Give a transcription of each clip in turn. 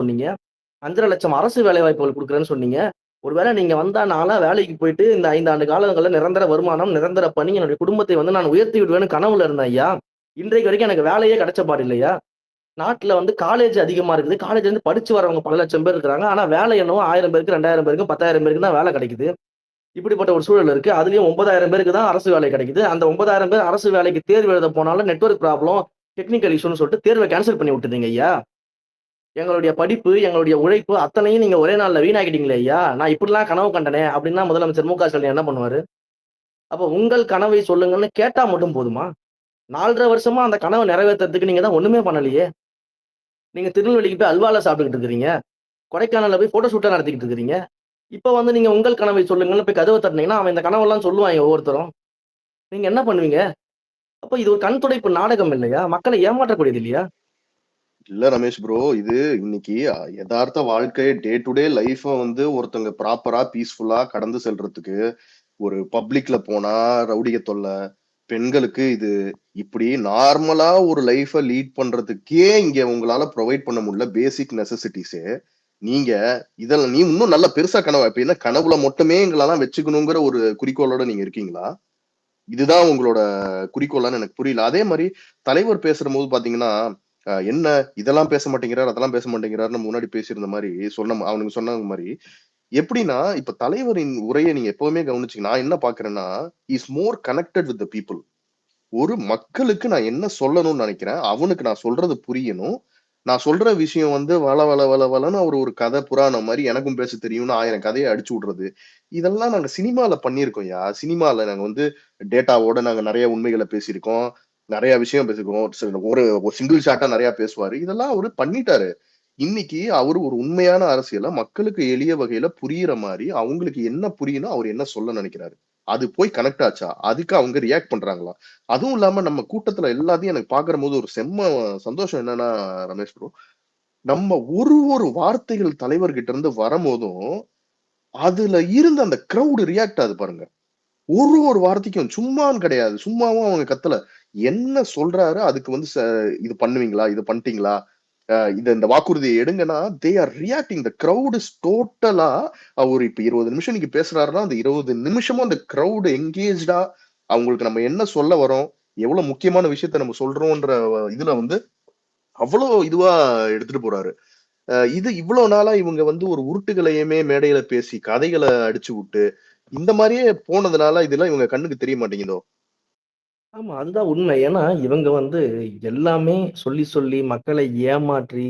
சொன்னீங்க. 5,50,000 அரசு வேலைவாய்ப்புகள் குடுக்குறேன்னு சொன்னீங்க. ஒருவேளை நீங்க வந்தா நான்லாம் வேலைக்கு போயிட்டு இந்த 5 ஆண்டு காலங்கள்ல நிரந்தர வருமானம், நிரந்தர பணி, என்னுடைய குடும்பத்தை வந்து நான் உயர்த்தி விடுவேன்னு கனவுல இருந்தேன் ஐயா. இன்றைக்கு வரைக்கும் எனக்கு வேலையே கிடைச்ச பாடு இல்லையா. நாட்டுல வந்து காலேஜ் அதிகமா இருக்குது. காலேஜ்ல இருந்து படிச்சு வரவங்க பல லட்சம் பேர் இருக்கிறாங்க. ஆனா வேலை என்னவோ 1000 பேருக்கு, 2000 பேருக்கு, 10,000 பேருக்கு தான் வேலை கிடைக்குது. இப்படிப்பட்ட ஒரு சூழல் இருக்கு. அதுலயும் 9,000 பேருக்கு தான் அரசு வேலை கிடைக்குது. அந்த 9,000 பேர் அரசு வேலைக்கு தேர்வு எழுத போனாலும் நெட்வொர்க் ப்ராப்ளம், டெக்னிக்கல் இஷ்யூன்னு சொல்லிட்டு தேர்வ கேன்சல் பண்ணி விட்டுட்டீங்க ஐயா. எங்களுடைய படிப்பு, எங்களுடைய உழைப்பு அத்தனையும் நீங்க ஒரே நாள்ல வீணாக்கிட்டீங்களே ஐயா. நான் இப்படிலாம் கனவு கண்டனே அப்படின்னா முதலமைச்சர் மு.க. ஸ்டாலின் என்ன பண்ணுவாரு? அப்ப உங்கள் கனவை சொல்லுங்கன்னு கேட்டா மட்டும் போதுமா? 4 1/2 வருஷமா அந்த கனவ நிறைவேத்துறதுக்கு நீங்க தான் ஒண்ணுமே பண்ணலையே. நீங்க திருநெல்வேலிக்கு போய் அல்வால சாப்பிட்டுக்கிட்டு இருக்கிறீங்க. கொடைக்கானல்ல போய் போட்டோ ஷூட்டா நடத்திக்கிட்டு இருக்கிறீங்க. இப்ப வந்து நீங்க உங்கள் கனவை சொல்லுங்கன்னு போய் கதவ தட்டுனீங்கன்னா, அவன் இந்த கனவெல்லாம் சொல்லுவாங்க ஒவ்வொருத்தரும். நீங்க என்ன பண்ணுவீங்க? அப்ப இது ஒரு கண் துடைப்பு நாடகம் இல்லையா? மக்களை ஏமாற்றக்கூடியது இல்லையா? இல்ல ரமேஷ் ப்ரோ, இது இன்னைக்கு யதார்த்த வாழ்க்கை டே டு டே லைஃப வந்து ஒருத்தங்க ப்ராப்பரா பீஸ்ஃபுல்லா கடந்து செல்றதுக்கு ஒரு பப்ளிக்ல போனா ரவுடிய தொல்லை, பெண்களுக்கு இது இப்படி நார்மலா ஒரு லைஃப லீட் பண்றதுக்கே இங்க உங்களால ப்ரொவைட் பண்ண முடியல பேசிக் நெசசிட்டிஸே. நீங்க இதெல்லாம் நீ இன்னும் நல்ல பெருசா கனவு இப்ப என்ன கனவுல மட்டுமே எங்களெல்லாம் வச்சுக்கணுங்கிற ஒரு குறிக்கோளோட நீங்க இருக்கீங்களா? இதுதான் உங்களோட குறிக்கோளான்னு எனக்கு புரியல. அதே மாதிரி தலைவர் பேசுற போது பாத்தீங்கன்னா என்ன இதெல்லாம் பேச மாட்டேங்கிறார் அதெல்லாம் பேச மாட்டேங்கிறாருன்னு முன்னாடி பேசியிருந்த மாதிரி அவனுக்கு சொன்ன மாதிரி எப்படின்னா இப்ப தலைவரின் உரையை நீங்க எப்பவுமே கவனிச்சீங்க நான் என்ன பாக்குறேன்னா is more connected with the people. ஒரு மக்களுக்கு நான் என்ன சொல்லணும்னு நினைக்கிறேன் அவனுக்கு நான் சொல்றது புரியணும். நான் சொல்ற விஷயம் வந்து வள வள வள வளன்னு அவர் ஒரு கதை புராணம் மாதிரி எனக்கும் பேச தெரியும்னு 1000 கதையை அடிச்சு விடுறது. இதெல்லாம் நாங்க சினிமால பண்ணியிருக்கோம்யா. சினிமால நாங்க வந்து டேட்டாவோட நாங்க நிறைய உண்மைகளை பேசியிருக்கோம். நிறைய விஷயம் பேசிருக்கோம். ஒரு சிங்கிள் ஷாட்டா நிறைய பேசுவாரு. இதெல்லாம் அவரு பண்ணிட்டாரு. இன்னைக்கு அவரு ஒரு உண்மையான அரசியல மக்களுக்கு எளிய வகையில புரியுற மாதிரி அவங்களுக்கு என்ன புரியணும் அவர் என்ன சொல்ல நினைக்கிறாரு அது போய் கனெக்ட் ஆச்சா அதுக்கு அவங்க ரியாக்ட் பண்றாங்களா? அதுவும் இல்லாம நம்ம கூட்டத்துல எல்லாத்தையும் எனக்கு பாக்குற போது ஒரு செம்ம சந்தோஷம் என்னன்னா ரமேஷ் ப்ரோ, நம்ம ஒரு ஒரு வார்த்தைகள் தலைவர்கிட்ட இருந்து வரும்போதும் அதுல இருந்த அந்த கிரௌடு ரியாக்ட் ஆகுது பாருங்க. ஒரு ஒரு வார்த்தைக்கும் சும்மான்னு கிடையாது. சும்மாவும் அவங்க கத்தல. என்ன சொல்றாரு அதுக்கு வந்து இது பண்ணுவீங்களா? இது பண்ணிட்டீங்களா? இந்த வாக்குறுதியை எடுங்கன்னா they are reacting. The crowd is டோட்டலா அவர் இப்ப 20 நிமிஷம் நீங்க பேசுறாருன்னா அந்த 20 நிமிஷமும் அந்த கிரௌட் எங்கேஜ்டா அவங்களுக்கு நம்ம என்ன சொல்ல வரோம், எவ்வளவு முக்கியமான விஷயத்த நம்ம சொல்றோம்ன்ற இதுல வந்து அவ்வளவு இதுவா எடுத்துட்டு போறாரு. இது இவ்வளவு நாளா இவங்க வந்து ஒரு உருட்டுகளையுமே மேடையில பேசி கதைகளை அடிச்சு விட்டு இந்த மாதிரியே போனதுனால இதெல்லாம் இவங்க கண்ணுக்கு தெரிய மாட்டேங்குதோ. ஆமா. அதுதான் உண்மை. ஏன்னா, இவங்க வந்து எல்லாமே சொல்லி, சொல்லி மக்களை ஏமாற்றி,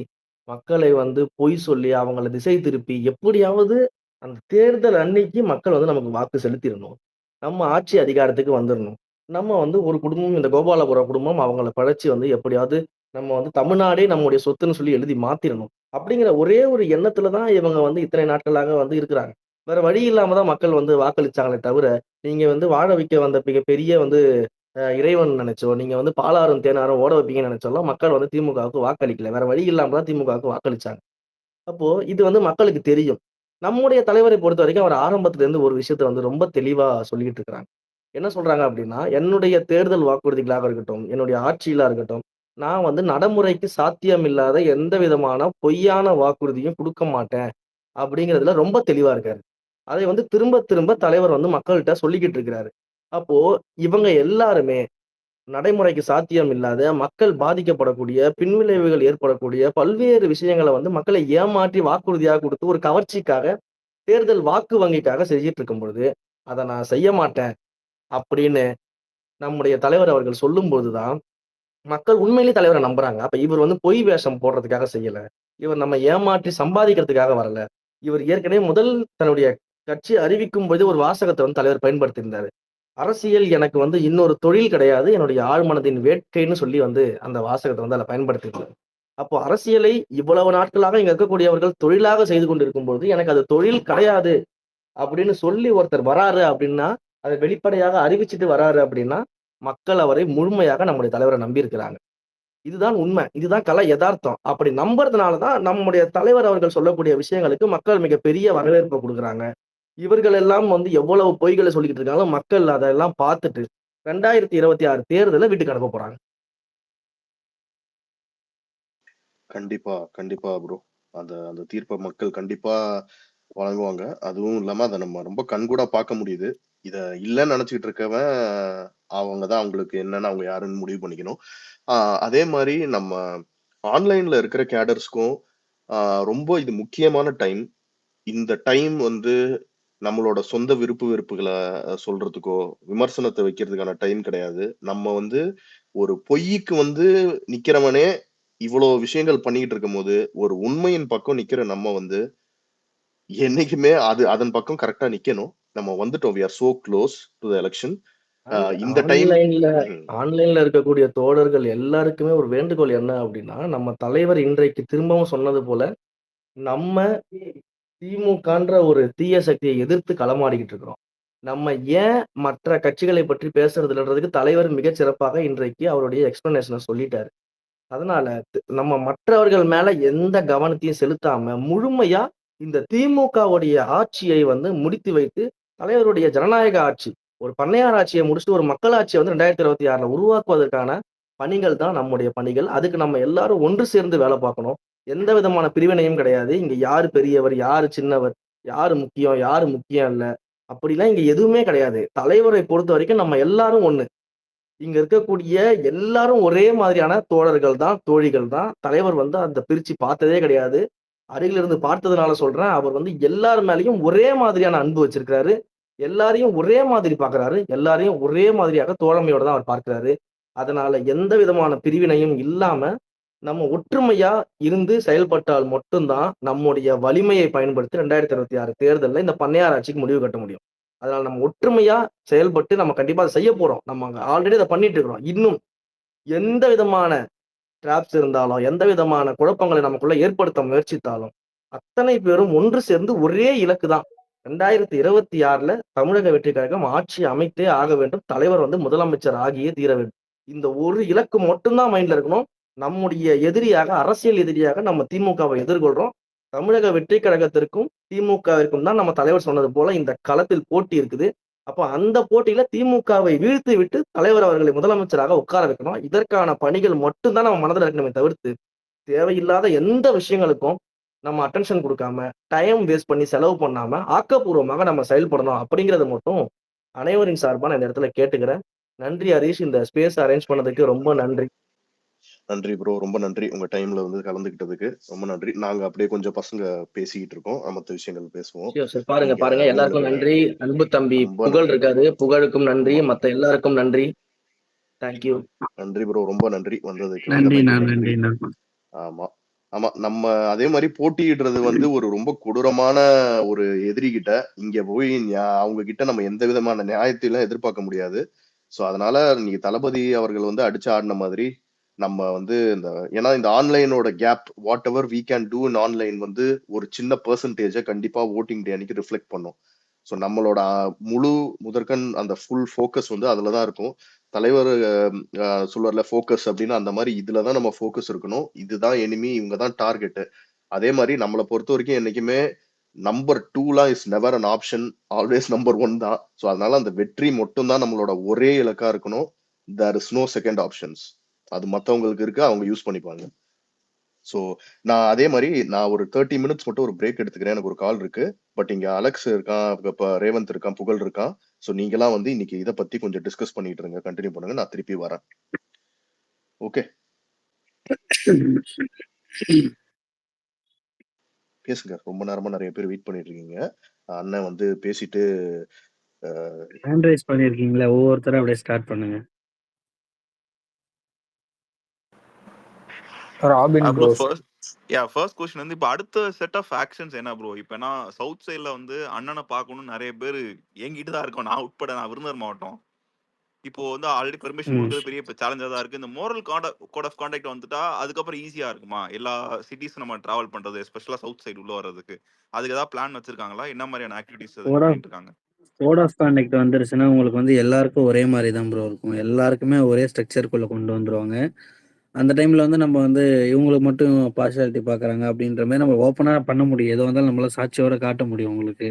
மக்களை வந்து பொய் சொல்லி, அவங்கள திசை திருப்பி, எப்படியாவது அந்த தேர்தல் அன்னைக்கு மக்கள் வந்து நமக்கு வாக்கு செலுத்திறணும். நம்ம ஆட்சி அதிகாரத்துக்கு வந்துரணும். நம்ம வந்து ஒரு குடும்பம் இந்த கோபாலபுரம் குடும்பம் அவங்கள பழச்சு வந்து எப்படியாவது நம்ம வந்து தமிழ்நாடே நம்முடைய சொத்துன்னு சொல்லி எழுதி மாத்திரணும். அப்படிங்கிற ஒரே ஒரு எண்ணத்துல தான் இவங்க வந்து இத்தனை நாட்களாக வந்து இருக்கிறாங்க. வேற வழி இல்லாம தான் மக்கள் வந்து வாக்களிச்சாங்களே தவிர, நீங்க வந்து வாழ வைக்க வந்த மிகப்பெரிய வந்து இறைவன் நினைச்சோ, நீங்க வந்து பாலாறும், தேனாரும் ஓட வைப்பீங்கன்னு நினைச்சோம்லாம் மக்கள் வந்து திமுகவுக்கு வாக்களிக்கல. வேற வழி இல்லாம தான் திமுகவுக்கு வாக்களிச்சாங்க. அப்போ இது வந்து மக்களுக்கு தெரியும். நம்முடைய தலைவரை பொறுத்தவரைக்கும் அவர் ஆரம்பத்துல இருந்து ஒரு விஷயத்த வந்து ரொம்ப தெளிவா சொல்லிட்டு இருக்கிறாங்க. என்ன சொல்றாங்க அப்படின்னா, என்னுடைய தேர்தல் வாக்குறுதிகளாக இருக்கட்டும், என்னுடைய ஆட்சியிலா இருக்கட்டும், நான் வந்து நடைமுறைக்கு சாத்தியம் இல்லாத எந்த விதமான பொய்யான வாக்குறுதியும் குடுக்க மாட்டேன். அப்படிங்கிறதுல ரொம்ப தெளிவா இருக்காரு. அதை வந்து திரும்ப திரும்ப தலைவர் வந்து மக்கள்ட்ட சொல்லிக்கிட்டு இருக்கிறாரு. அப்போ இவங்க எல்லாருமே நடைமுறைக்கு சாத்தியம் இல்லாத, மக்கள் பாதிக்கப்படக்கூடிய, பின்விளைவுகள் ஏற்படக்கூடிய பல்வேறு விஷயங்கள வந்து மக்களை ஏமாற்றி வாக்குறுதியா குடுத்து ஒரு கவர்ச்சிக்காக, தேர்தல் வாக்கு வங்கிக்காக செஞ்சுட்டு இருக்கும் பொழுது, அத நான் செய்ய மாட்டேன் அப்படின்னு நம்முடைய தலைவர் அவர்கள் சொல்லும்போது தான், மக்கள் உண்மையிலேயே தலைவர நம்புறாங்க. அப்ப இவர் வந்து பொய் வேஷம் போடுறதுக்காக செய்யல. இவர் நம்ம ஏமாற்றி சம்பாதிக்கிறதுக்காக வரல. இவர் ஏற்கனவே முதல் தன்னுடைய கட்சி அறிவிக்கும் பொழுது ஒரு வாசகத்த வந்து தலைவர் பயன்படுத்தியிருந்தாரு. அரசியல் எனக்கு வந்து இன்னொரு தொழில் கிடையாது. என்னுடைய ஆழ்மனதின் வேட்கைன்னு சொல்லி வந்து அந்த வாசகத்த வந்து அதுல பயன்படுத்தியிருந்தாரு. அப்போ அரசியலை இவ்வளவு நாட்களாக இங்க இருக்கக்கூடியவர்கள் தொழிலாக செய்து கொண்டிருக்கும்போது, எனக்கு அது தொழில் கிடையாது அப்படின்னு சொல்லி ஒருத்தர் வராரு அப்படின்னா, அத வெளிப்படையாக அறிவிச்சுட்டு வராரு அப்படின்னா, மக்கள் அவரை முழுமையாக நம்முடைய தலைவர நம்பியிருக்கிறாங்க. இதுதான் உண்மை. இதுதான் எதார்த்தம். அப்படி நம்புறதுனால தான் நம்முடைய தலைவர் அவர்கள் சொல்லக்கூடிய விஷயங்களுக்கு மக்கள் மிகப்பெரிய வரவேற்பு குடுக்குறாங்க. இவர்கள் எல்லாம் வந்து எவ்வளவு பொய்கள சொல்லிக்கிட்டு இருக்காங்களோ, மக்கள் அதெல்லாம் பார்த்துட்டு 2026 தேர்தல வீட்டுக்கு அனுப்ப போறாங்க. கண்டிப்பா கண்டிப்பா ப்ரோ. அந்த அந்த தீர்ப்பை மக்கள் கண்டிப்பா வழங்குவாங்க. அதுவும் இல்லாம அதை நம்ம ரொம்ப கண்கூடா பார்க்க முடியுது. இத இல்லைன்னு நினைச்சுக்கிட்டு இருக்கவன் அவங்க தான் அவங்களுக்கு என்னன்னு அவங்க யாருன்னு முடிவு பண்ணிக்கணும். அதே மாதிரி நம்ம ஆன்லைன்ல இருக்கிற கேடர்ஸ்க்கும் ரொம்ப இது முக்கியமான டைம். இந்த டைம் வந்து நம்மளோட சொந்த விருப்பு வெறுப்புகளை சொல்றதுக்கோ விமர்சனத்தை வைக்கிறதுக்கான டைம் கிடையாது. நம்ம வந்து ஒரு பொய்க்கு வந்து நிக்கிறவனே இவ்வளவு விஷயங்கள் பண்ணிக்கிட்டு இருக்கும்போது ஒரு உண்மையின் பக்கம் நிக்கிற நம்ம வந்து என்னைக்குமே அதன் பக்கம் கரெக்டா நிக்கணும். நம்ம வந்துட்டோம். We are so close to the election. இந்த டைம் ஆன்லைன்ல ஆன்லைன்ல இருக்கக்கூடிய தோழர்கள் எல்லாருக்குமே ஒரு வேண்டுகோள் என்ன அப்படின்னா, நம்ம தலைவர் இன்றைக்கு திரும்பவும் சொன்னது போல, நம்ம திமுகன்ற ஒரு தீய சக்தியை எதிர்த்து களமாடிக்கிட்டு இருக்கிறோம். நம்ம ஏன் மற்ற கட்சிகளை பற்றி பேசுறது இல்லன்றதுக்கு தலைவர் மிகச் சிறப்பாக இன்றைக்கு அவருடைய எக்ஸ்பிளனேஷன சொல்லிட்டாரு. அதனால நம்ம மற்றவர்கள் மேல எந்த கவனத்தையும் செலுத்தாம, முழுமையா இந்த திமுகவுடைய ஆட்சியை வந்து முடித்து வைத்து, தலைவருடைய ஜனநாயக ஆட்சி, ஒரு பண்ணையார் ஆட்சியை முடிச்சுட்டு ஒரு மக்களாட்சியை வந்து 2026ல உருவாக்குவதற்கான பணிகள் தான் நம்முடைய பணிகள். அதுக்கு நம்ம எல்லாரும் ஒன்று சேர்ந்து வேலை பார்க்கணும். எந்த விதமான பிரிவினையும் கிடையாது. இங்க யாரு பெரியவர், யாரு சின்னவர், யாரு முக்கியம், யாரு முக்கியம் இல்ல. அப்படிலாம் இங்க எதுவுமே கிடையாது. தலைவரை பொறுத்தவரைக்கும் நம்ம எல்லாரும் ஒண்ணு. இங்க இருக்கக்கூடிய எல்லாரும் ஒரே மாதிரியான தோழர்கள் தான், தோழிகள் தான். தலைவர் வந்து அந்த பிரிச்சு பார்த்ததே கிடையாது. அருகில இருந்து பார்த்ததுனால சொல்றேன். அவர் வந்து எல்லார் மேலயும் ஒரே மாதிரியான அன்பு வச்சிருக்கிறாரு. எல்லாரையும் ஒரே மாதிரி பார்க்கிறாரு. எல்லாரையும் ஒரே மாதிரியாக தோழமையோட தான் அவர் பார்க்கிறாரு. அதனால எந்த விதமான பிரிவினையும் இல்லாம, நம்ம ஒற்றுமையா இருந்து செயல்பட்டால் மட்டும் தான் நம்முடைய வலிமையை பயன்படுத்தி 2026 தேர்தல்ல இந்த பண்ணையார் ஆட்சிக்கு முடிவு கட்ட முடியும். அதனால நம்ம ஒற்றுமையா செயல்பட்டு நம்ம கண்டிப்பா அத செய்ய போறோம். நம்ம ஆல்ரெடி அத பண்ணிட்டு இருக்கிறோம். இன்னும் எந்த விதமான டிராப்ஸ் இருந்தாலும், எந்த விதமான குழப்பங்களை நமக்குள்ள ஏற்படுத்த முயற்சித்தாலும், அத்தனை பேரும் ஒன்று சேர்ந்து ஒரே இலக்கு தான். 2026ல தமிழக வெற்றி கழகம் ஆட்சி அமைத்தே ஆக வேண்டும். தலைவர் வந்து முதலமைச்சர் ஆகியே தீர வேண்டும். இந்த ஒரு இலக்கு மட்டும் தான் மைண்ட்ல இருக்கணும். நம்முடைய எதிரியாக, அரசியல் எதிரியாக நம்ம திமுகவை எதிர்கொள்றோம். தமிழக வெற்றி கழகத்திற்கும், திமுகவிற்கும் தான் நம்ம தலைவர் சொன்னது போல இந்த களத்தில் போட்டி இருக்குது. அப்ப அந்த போட்டியில திமுகவை வீழ்த்தி விட்டு தலைவர் அவர்களை முதலமைச்சராக உட்கார வைக்கணும். இதற்கான பணிகள் மட்டும் தான் நம்ம மனதில் இருக்கணுமே தவிர்த்து, தேவையில்லாத எந்த விஷயங்களுக்கும் நம்ம அட்டென்ஷன் குடுக்காம, டைம் வேஸ்ட் பண்ணி செலவு பண்ணாம, ஆக்கப்பூர்வமாக நம்ம செயல்படணும் அப்படிங்கிறத மட்டும் அனைவரின் சார்பா நான் இந்த இடத்துல கேட்டுக்கிறேன். நன்றி ஹரீஷ். இந்த ஸ்பேஸ் அரேஞ்ச் பண்ணதுக்கு ரொம்ப நன்றி. நன்றி ப்ரோ. ரொம்ப நன்றி. உங்க டைம்ல வந்து கலந்துக்கிட்டதுக்கு ரொம்ப நன்றி. நாங்க அப்படியே கொஞ்சம் பசங்க பேசிக்கிட்டு இருக்கோம். மத்த விஷயங்கள் பேசுவோம். பாருங்க நீங்க பாருங்க. எல்லாருக்கும் நன்றி. அன்பு தம்பி ரொம்ப புகழ் இருக்காரு. புகழுக்கும் நன்றி. ஆமா. மத்த எல்லாருக்கும் நன்றி. தேங்க்யூ. நன்றி ப்ரோ. ரொம்ப நன்றி வந்ததுக்கு. நன்றி நன்றி. ஆமா. ஆமா. நம்ம அதே மாதிரி போட்டியிடுறது வந்து ஒரு ரொம்ப கொடூரமான ஒரு எதிரி கிட்ட இங்க போய் அவங்க கிட்ட நம்ம எந்த விதமான நியாயத்தையும் எதிர்பார்க்க முடியாது. சோ அதனால நீங்க தளபதி அவர்கள் வந்து அடிச்சு ஆடின மாதிரி நம்ம வந்து ஏன்னா இந்த ஆன்லைனோட gap what ever we can do in online வந்து ஒரு சின்ன பெர்சன்டேஜ கண்டிப்பா ஓட்டிங் டே அன்னைக்கு ரிஃப்ளெக்ட் பண்ணும். ஸோ நம்மளோட முழு முதற்கண் அந்த ஃபுல் ஃபோக்கஸ் வந்து அதுலதான் இருக்கும். தலைவர் சொல்லுவார்ல ஃபோக்கஸ் அப்படின்னு, அந்த மாதிரி இதுலதான் நம்ம ஃபோக்கஸ் இருக்கணும். இதுதான் எனிமி, இவங்க தான் டார்கெட். அதே மாதிரி நம்மளை பொறுத்த வரைக்கும் என்னைக்குமே நம்பர் 2லாம் is never an option, always number 1 தான். ஸோ அதனால அந்த வெற்றி மட்டும் தான் நம்மளோட ஒரே இலக்கா இருக்கணும். There is no second options. அது மத்தவங்களுக்கு இருக்கு, அவங்க யூஸ் பண்ணிப்பாங்க. ஸோ நான் அதே மாதிரி நான் ஒரு 30 மினிட்ஸ் மட்டும் ஒரு பிரேக் எடுத்துக்கிறேன். எனக்கு ஒரு கால் இருக்கு. பட் இங்க அலெக்ஸ் இருக்கான், இப்ப ரேவந்த் இருக்கான், புகழ் இருக்கான். ஸோ நீங்களாம் வந்து இன்னைக்கு இதை பத்தி கொஞ்சம் டிஸ்கஸ் பண்ணிட்டு இருங்க, கண்டினியூ பண்ணுங்க. நான் திருப்பி வரேன். ஓகே, பேசுங்க. ரொம்ப நேரமா நிறைய பேர் வெயிட் பண்ணிட்டு இருக்கீங்க. அண்ணன் வந்து பேசிட்டு ஹேண்ட் ரைஸ் பண்ணிருக்கீங்களா? ஒவ்வொருத்தரும் அப்படியே ஸ்டார்ட் பண்ணுங்க. ராபின் ப்ரோ ஃபர்ஸ்ட் क्वेश्चन வந்து இப்ப அடுத்த செட் ஆஃப் ஆக்ஷன்ஸ் என்ன ப்ரோ? இப்ப நான் சவுத் சைடுல வந்து அண்ணனை பார்க்கணும்னு நிறைய பேர் என்கிட்ட தான் இருக்கோம். நான் உட்பட, நான் விருதுநகர் மாவட்டம். இப்போ வந்து ஆல்ரெடி பெர்மிஷன் கொடுக்கறது பெரிய சேலஞ்சா தான் இருக்கு. இந்த மோரல் கோட் ஆஃப் கான்டாக்ட் வந்துட்டா அதுக்கப்புறம் ஈஸியா இருக்குமா எல்லா சிட்டிஸ் நம்ம டிராவல் பண்றது, எஸ்பெஷலா சவுத் சைடு உள்ள வர்றதுக்கு? அதுக்கு ஏதாவது பிளான் வச்சிருக்காங்களா? என்ன மாதிரியான ஆக்டிவிட்டிஸ் பண்ணிட்டு இருக்காங்க? கோட் ஆஃப் கான்டாக்ட் வந்துருச்சுன்னா உங்களுக்கு வந்து எல்லாருக்கும் ஒரே மாதிரி தான் ப்ரோ இருக்கும். எல்லாருக்குமே ஒரே ஸ்ட்ரக்சருக்குள்ள கொண்டு வந்துருவாங்க. அந்த டைம்ல வந்து நம்ம வந்து இவங்களுக்கு மட்டும் பார்ஷாலிட்டி பார்க்குறாங்க அப்படின்ற மாதிரி நம்ம ஓப்பனாக பண்ண முடியும். எதுவும் வந்தாலும் நம்மளால சாட்சியோட காட்ட முடியும் உங்களுக்கு.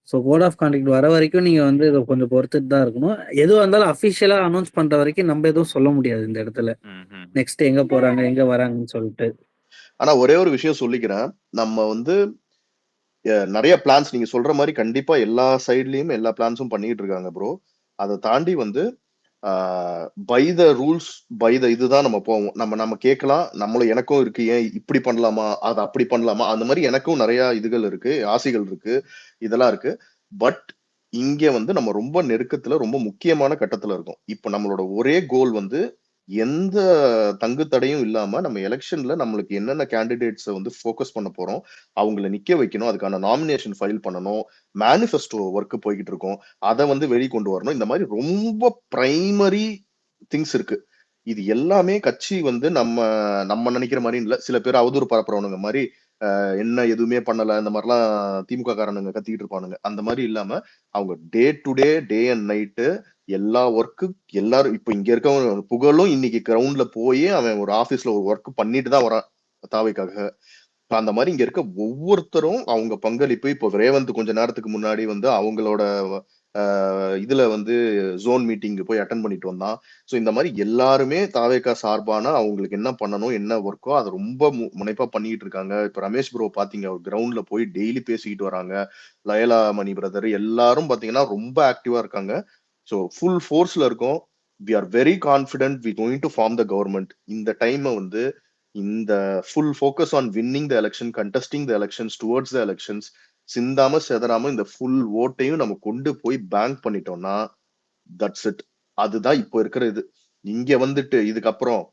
ஸோ கோட் ஆஃப் கான்டாக்ட் வர வரைக்கும் நீங்கள் வந்து இதை கொஞ்சம் பொறுத்துட்டு தான் இருக்கணும். எதுவாக இருந்தாலும் அஃபிஷியலாக அனௌன்ஸ் பண்ணுற வரைக்கும் நம்ம எதுவும் சொல்ல முடியாது இந்த இடத்துல. நெக்ஸ்ட் எங்கே போகிறாங்க, எங்கே வராங்கன்னு சொல்லிட்டு. ஆனா ஒரே ஒரு விஷயம் சொல்லிக்கிறேன். நம்ம வந்து நிறைய பிளான்ஸ் நீங்க சொல்ற மாதிரி கண்டிப்பா எல்லா சைட்லயும் எல்லா பிளான்ஸும் பண்ணிட்டு இருக்காங்க ப்ரோ. அதை தாண்டி வந்து by the rules by the இதுதான் நம்ம போவோம். நம்ம கேட்கலாம், நம்மளும் எனக்கும் இருக்கு, ஏன் இப்படி பண்ணலாமா, அதை அப்படி பண்ணலாமா, அந்த மாதிரி எனக்கும் நிறைய இதுகள் இருக்கு, ஆசைகள் இருக்கு, இதெல்லாம் இருக்கு. பட் இங்க வந்து நம்ம ரொம்ப நெருக்கத்துல ரொம்ப முக்கியமான கட்டத்துல இருக்கோம். இப்ப நம்மளோட ஒரே கோல் வந்து எந்த தங்கு தடையும் இல்லாம நம்ம எலெக்ஷன்ல நம்மளுக்கு என்னென்ன கேண்டிடேட்ஸை வந்து ஃபோக்கஸ் பண்ண போறோம், அவங்கள நிக்க வைக்கணும், அதுக்கான நாமினேஷன் ஃபைல் பண்ணணும், மேனிஃபெஸ்டோ ஒர்க் போய்கிட்டு இருக்கோம், அதை வந்து வெளிக்கொண்டு வரணும். இந்த மாதிரி ரொம்ப பிரைமரி திங்ஸ் இருக்கு. இது எல்லாமே கட்சி வந்து நம்ம நம்ம நினைக்கிற மாதிரி இல்ல. சில பேர் அவதூறு பரப்புறவனுங்க மாதிரி என்ன எதுவுமே பண்ணல இந்த மாதிரிலாம் திமுக காரனுங்க கத்திக்கிட்டு இருப்பானுங்க. அந்த மாதிரி இல்லாம அவங்க day to day day and night எல்லா ஒர்க்கு எல்லாரும் இப்ப இங்க இருக்கவங்க புகழும் இன்னைக்கு கிரவுண்ட்ல போய் அவன் ஒரு ஆபீஸ்ல ஒரு ஒர்க் பண்ணிட்டு தான் வரான் தாவைக்காக. அந்த மாதிரி இங்க இருக்க ஒவ்வொருத்தரும் அவங்க பங்களிப்பு. இப்போ ரேவந்த் கொஞ்ச நேரத்துக்கு முன்னாடி வந்து அவங்களோட இதுல வந்து ஜோன் மீட்டிங் போய் அட்டன் பண்ணிட்டு வந்தான். ஸோ இந்த மாதிரி எல்லாருமே தாவேக்கா சார்பான அவங்களுக்கு என்ன பண்ணணும் என்ன ஒர்க்கோ அதை ரொம்ப முனைப்பா பண்ணிட்டு இருக்காங்க. இப்ப ரமேஷ் ப்ரோ பாத்தீங்க, கிரவுண்ட்ல போய் டெய்லி பேசிக்கிட்டு வராங்க. லயலா மணி பிரதர் எல்லாரும் பாத்தீங்கன்னா ரொம்ப ஆக்டிவா இருக்காங்க. ஸோ ஃபுல் ஃபோர்ஸ்ல இருக்கோம். We are very confident we going to form the government. இந்த டைமை வந்து இந்த full focus on winning the election, contesting the elections, towards the elections, சிந்தாம செதறாம இந்த ஃபுல் ஓட்டையும் நம்ம கொண்டு போய் பேங்க் பண்ணிட்டோம்னா தட்ஸ் இட். அதுதான் இப்போ இருக்கிற இது. இங்க வந்துட்டு இதுக்கப்புறம்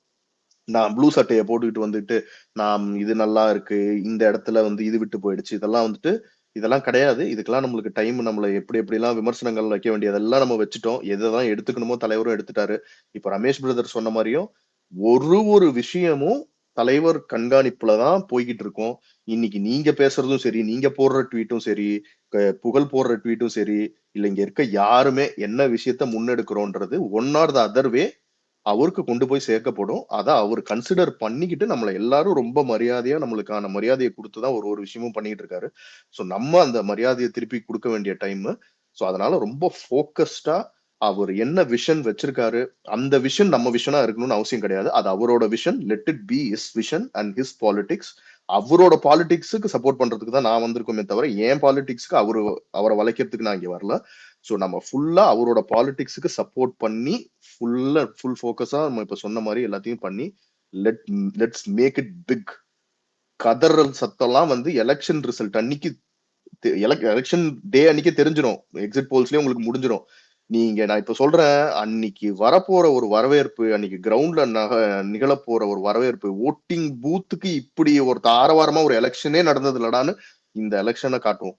நான் ப்ளூ சட்டையை போட்டுக்கிட்டு வந்துட்டு நாம் இது நல்லா இருக்கு, இந்த இடத்துல வந்து இது விட்டு போயிடுச்சு, இதெல்லாம் வந்துட்டு இதெல்லாம் கிடையாது. இதுக்கெல்லாம் நம்மளுக்கு டைம், நம்மளை எப்படி எப்படிலாம் விமர்சனங்கள் வைக்க வேண்டியதெல்லாம் நம்ம வச்சுட்டோம். எதான் எடுத்துக்கணுமோ தலைவரும் எடுத்துட்டாரு. இப்ப ரமேஷ் பிரதர் சொன்ன மாதிரியும் ஒரு விஷயமும் தலைவர் கண்காணிப்புலதான் போய்கிட்டு இருக்கோம். இன்னைக்கு நீங்க பேசுறதும் சரி, நீங்க போடுற ட்வீட்டும் சரி, புகழ் போடுற ட்வீட்டும் சரி, இல்ல இங்க இருக்க யாருமே என்ன விஷயத்த முன்னெடுக்கிறோன்றது one or the other way அவருக்கு கொண்டு போய் சேர்க்கப்படும். அதை அவர் கன்சிடர் பண்ணிக்கிட்டு நம்மளை எல்லாரும் ரொம்ப மரியாதையா நம்மளுக்கான மரியாதையை கொடுத்துதான் ஒரு விஷயமும் பண்ணிட்டு இருக்காரு. ஸோ நம்ம அந்த மரியாதையை திருப்பி கொடுக்க வேண்டிய டைம். ஸோ அதனால ரொம்ப ஃபோக்கஸ்டா அவர் என்ன விஷன் வச்சிருக்காரு, அந்த விஷன் நம்ம விஷனா இருக்கணும்னு அவசியம் கிடையாது. அது அவரோட vision. Let it be his vision and his politics. அவரோட பாலிடிக்ஸுக்கு சப்போர்ட் பண்றதுக்கு தான் நான் வந்திருக்கோமே தவிர என் பாலிடிக்ஸ்க்கு அவரை வளைக்கிறதுக்கு நான் இங்க வரல. ஸோ நம்ம ஃபுல்லா அவரோட பாலிடிக்ஸுக்கு சப்போர்ட் பண்ணி ஃபுல் ஃபோக்கஸா நம்ம இப்ப சொன்ன மாதிரி எல்லாத்தையும் பண்ணி லெட்ஸ் மேக் இட் பிக். கதறல் சத்தம்லாம் வந்து எலெக்ஷன் ரிசல்ட் அன்னைக்கு, எலெக்ஷன் டே அன்னைக்கு தெரிஞ்சிடும். எக்ஸிட் போல்ஸ்லயே உங்களுக்கு முடிஞ்சிடும். நான் இப்ப சொல்றேன், அன்னைக்கு வரப்போற ஒரு வரவேற்பு, அன்னைக்கு கிரவுண்ட்ல நிகழப்போற ஒரு வரவேற்பு, ஓட்டிங் பூத்துக்கு இப்படி ஒரு ஆரவாரமா ஒரு எலெக்ஷனே நடந்தது இல்லடான்னு இந்த எலெக்ஷனை காட்டுவோம்.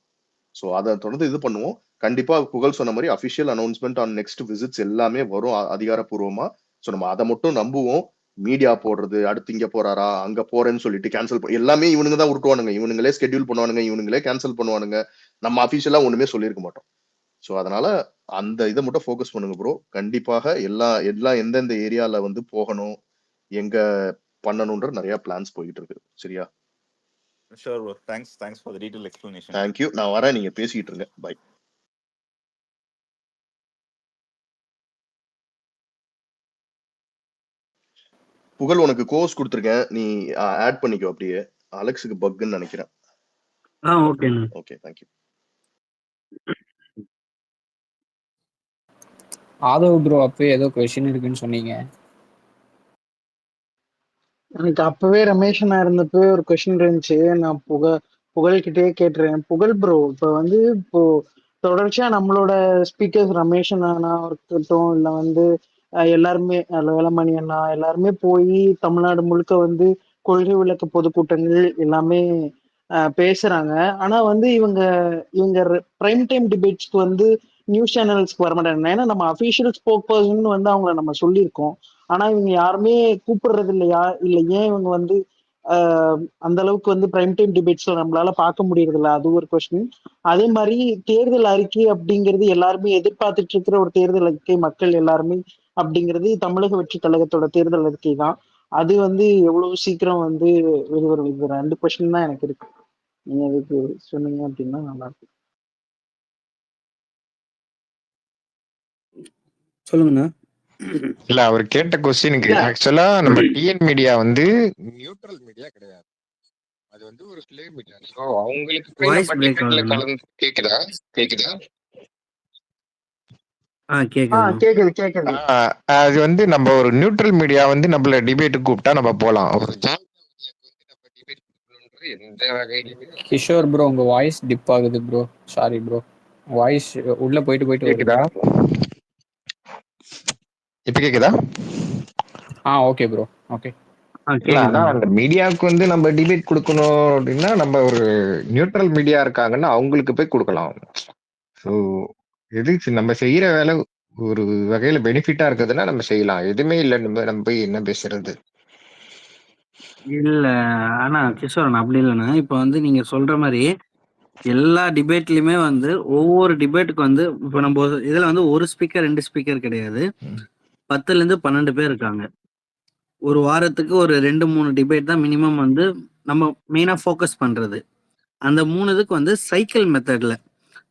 ஸோ அதை தொடர்ந்து இது பண்ணுவோம். கண்டிப்பா புகழ் சொன்ன மாதிரி official announcement on next visits எல்லாமே வரும் அதிகாரப்பூர்வமா. ஸோ நம்ம அதை மட்டும் நம்புவோம். மீடியா போடுறது, அடுத்து இங்க போறாரா அங்க போறேன்னு சொல்லிட்டு கேன்சல் எல்லாமே இவனுங்க தான் விட்டுவானுங்க. இவனுங்களே ஸ்கெட்யூல் பண்ணுவானுங்க, இவனுங்களே கேன்சல் பண்ணுவானுங்க. நம்ம அபிஷியலா ஒண்ணுமே சொல்லியிருக்க மாட்டோம். ஸோ அதனால அந்த இதை மட்டும் ஃபோக்கஸ் பண்ணுங்க ப்ரோ. கண்டிப்பாக எல்லாம் எந்தெந்த ஏரியால வந்து போகணும், எங்க பண்ணணும்ன்ற நிறைய பிளான்ஸ் போயிட்டு இருக்கு. சரியா? Sure bro. Thanks for the detailed explanation. Thank you. நான் வரேன், நீங்க பேசிட்டு இருங்க. பை. புகழ் உனக்கு கோர்ஸ் கொடுத்துருக்கேன், நீ ஆட் பண்ணிக்கோ. அப்படியே அலெக்ஸுக்கு பக்குன்னு நினைக்கிறேன். ஓகேண்ணா. Okay, thank you. ஆதவ் ப்ரோ அப்பவே ஏதோ கொஸ்டின் இருக்குன்னு சொன்னீங்க. எனக்கு அப்பவே ரமேஷனா இருந்தப்பவே ஒரு கொஸ்டின் இருந்துச்சு. நான் புகழ்கிட்டயே கேட்டுறேன். புகழ் ப்ரோ, இப்போ வந்து இப்போ தொடர்ச்சியா நம்மளோட ஸ்பீக்கர்ஸ் ரமேஷ் அண்ணா இருக்கட்டும், இல்லை வந்து எல்லாருமே வேலமணி அண்ணா எல்லாருமே போய் தமிழ்நாடு முழுக்க வந்து கொள்கை விளக்க பொதுக்கூட்டங்கள் எல்லாமே பேசுறாங்க. ஆனா வந்து இவங்க பிரைம் டைம் டிபேட்ஸ்க்கு வந்து நியூஸ் சேனல்ஸ்க்கு வர மாட்டாங்க. ஏன்னா நம்ம அபிஷியல் ஸ்போக் பர்சன் வந்து அவங்கள நம்ம சொல்லியிருக்கோம். ஆனா இவங்க யாருமே கூப்பிடுறது இல்லையா, இல்ல ஏன் இவங்க வந்து அந்த அளவுக்கு வந்து பிரைம் டைம் டிபேட்ஸ்ல நம்மளால பார்க்க முடியறது இல்ல, அது ஒரு கொஸ்டின். அதே மாதிரி தேர்தல் அறிக்கை அப்படிங்கிறது எல்லாருமே எதிர்பார்த்துட்டு இருக்கிற ஒரு தேர்தல் அறிக்கை, மக்கள் எல்லாருமே அப்படிங்கிறது தமிழக வெற்றி கழகத்தோட தேர்தல் அறிக்கை தான். அது வந்து எவ்வளவு சீக்கிரம் வந்து வெளிவரும்? இது 2 கொஸ்டின் தான் எனக்கு இருக்கு. நீங்க அதுக்கு சொன்னீங்க அப்படின்னா நல்லா இருக்கும். சொல்லுங்கண்ணா. இல்ல அவர் கேட்ட கொஸ்டினுக்கு ஆக்சுவலா நம்ம டிஎன் மீடியா வந்து நியூட்ரல் மீடியா கிடையாது. அது வந்து ஒரு ஸ்லேவ் மீடியா. ஸோ அவங்களுக்கு போய் வாய்ஸ் நம்ம பிரேக் டிபேட்ல ஆகுதுண்ணா. கலந்து கேக்குதா கேக்குதா கேக்குதுண்ணா. கேக்குது. அது வந்து நம்ம ஒரு நியூட்ரல் மீடியா வந்து நம்மள டிபேட்டுக்கு கூப்பிட்டா நம்ம போலாம். ஒரு நம்ம டிபேட் எந்த வகையிலுமே கிஷோர் ப்ரோ உங்க வாய்ஸ் டிப் ஆகுது ப்ரோ. Sorry bro. வாய்ஸ் உள்ள போயிட்டு போயிட்டு வருது. கேக்குதா? இப்ப கேக்குதா? Okay bro. ஓகே. இல்ல கேக்குதுண்ணா. அதான் அந்த மீடியாவுக்கு வந்து நம்ம டிபேட் கொடுக்கணும் அப்படின்னா நம்ம ஒரு நியூட்ரல் மீடியா இருக்காங்கன்னா அவங்களுக்கு போய் கொடுக்கலாம். ஸோ எது நம்ம செய்யற வேலை ஒரு வகையில பெனிஃபிட்டா இருக்குதுன்னா நம்ம செய்யலாம். எதுவுமே இல்லை நம்ம போய் என்ன பேசுறது. இல்ல ஆனா கிஷோரன் அப்படி இல்லைண்ணா. இப்ப வந்து நீங்க சொல்ற மாதிரி எல்லா டிபேட்லயுமே வந்து ஒவ்வொரு டிபேட்டுக்கு வந்து இப்ப நம்ம இதுல வந்து ஒரு ஸ்பீக்கர் 2 ஸ்பீக்கர் கிடையாது. 10ல இருந்து 12 பேர் இருக்காங்க. ஒரு வாரத்துக்கு ஒரு 2-3 டிபேட் தான் மினிமம் வந்து நம்ம மெயினா ஃபோக்கஸ் பண்றது. அந்த 3 இதுக்கு வந்து சைக்கிள் மெத்தட்ல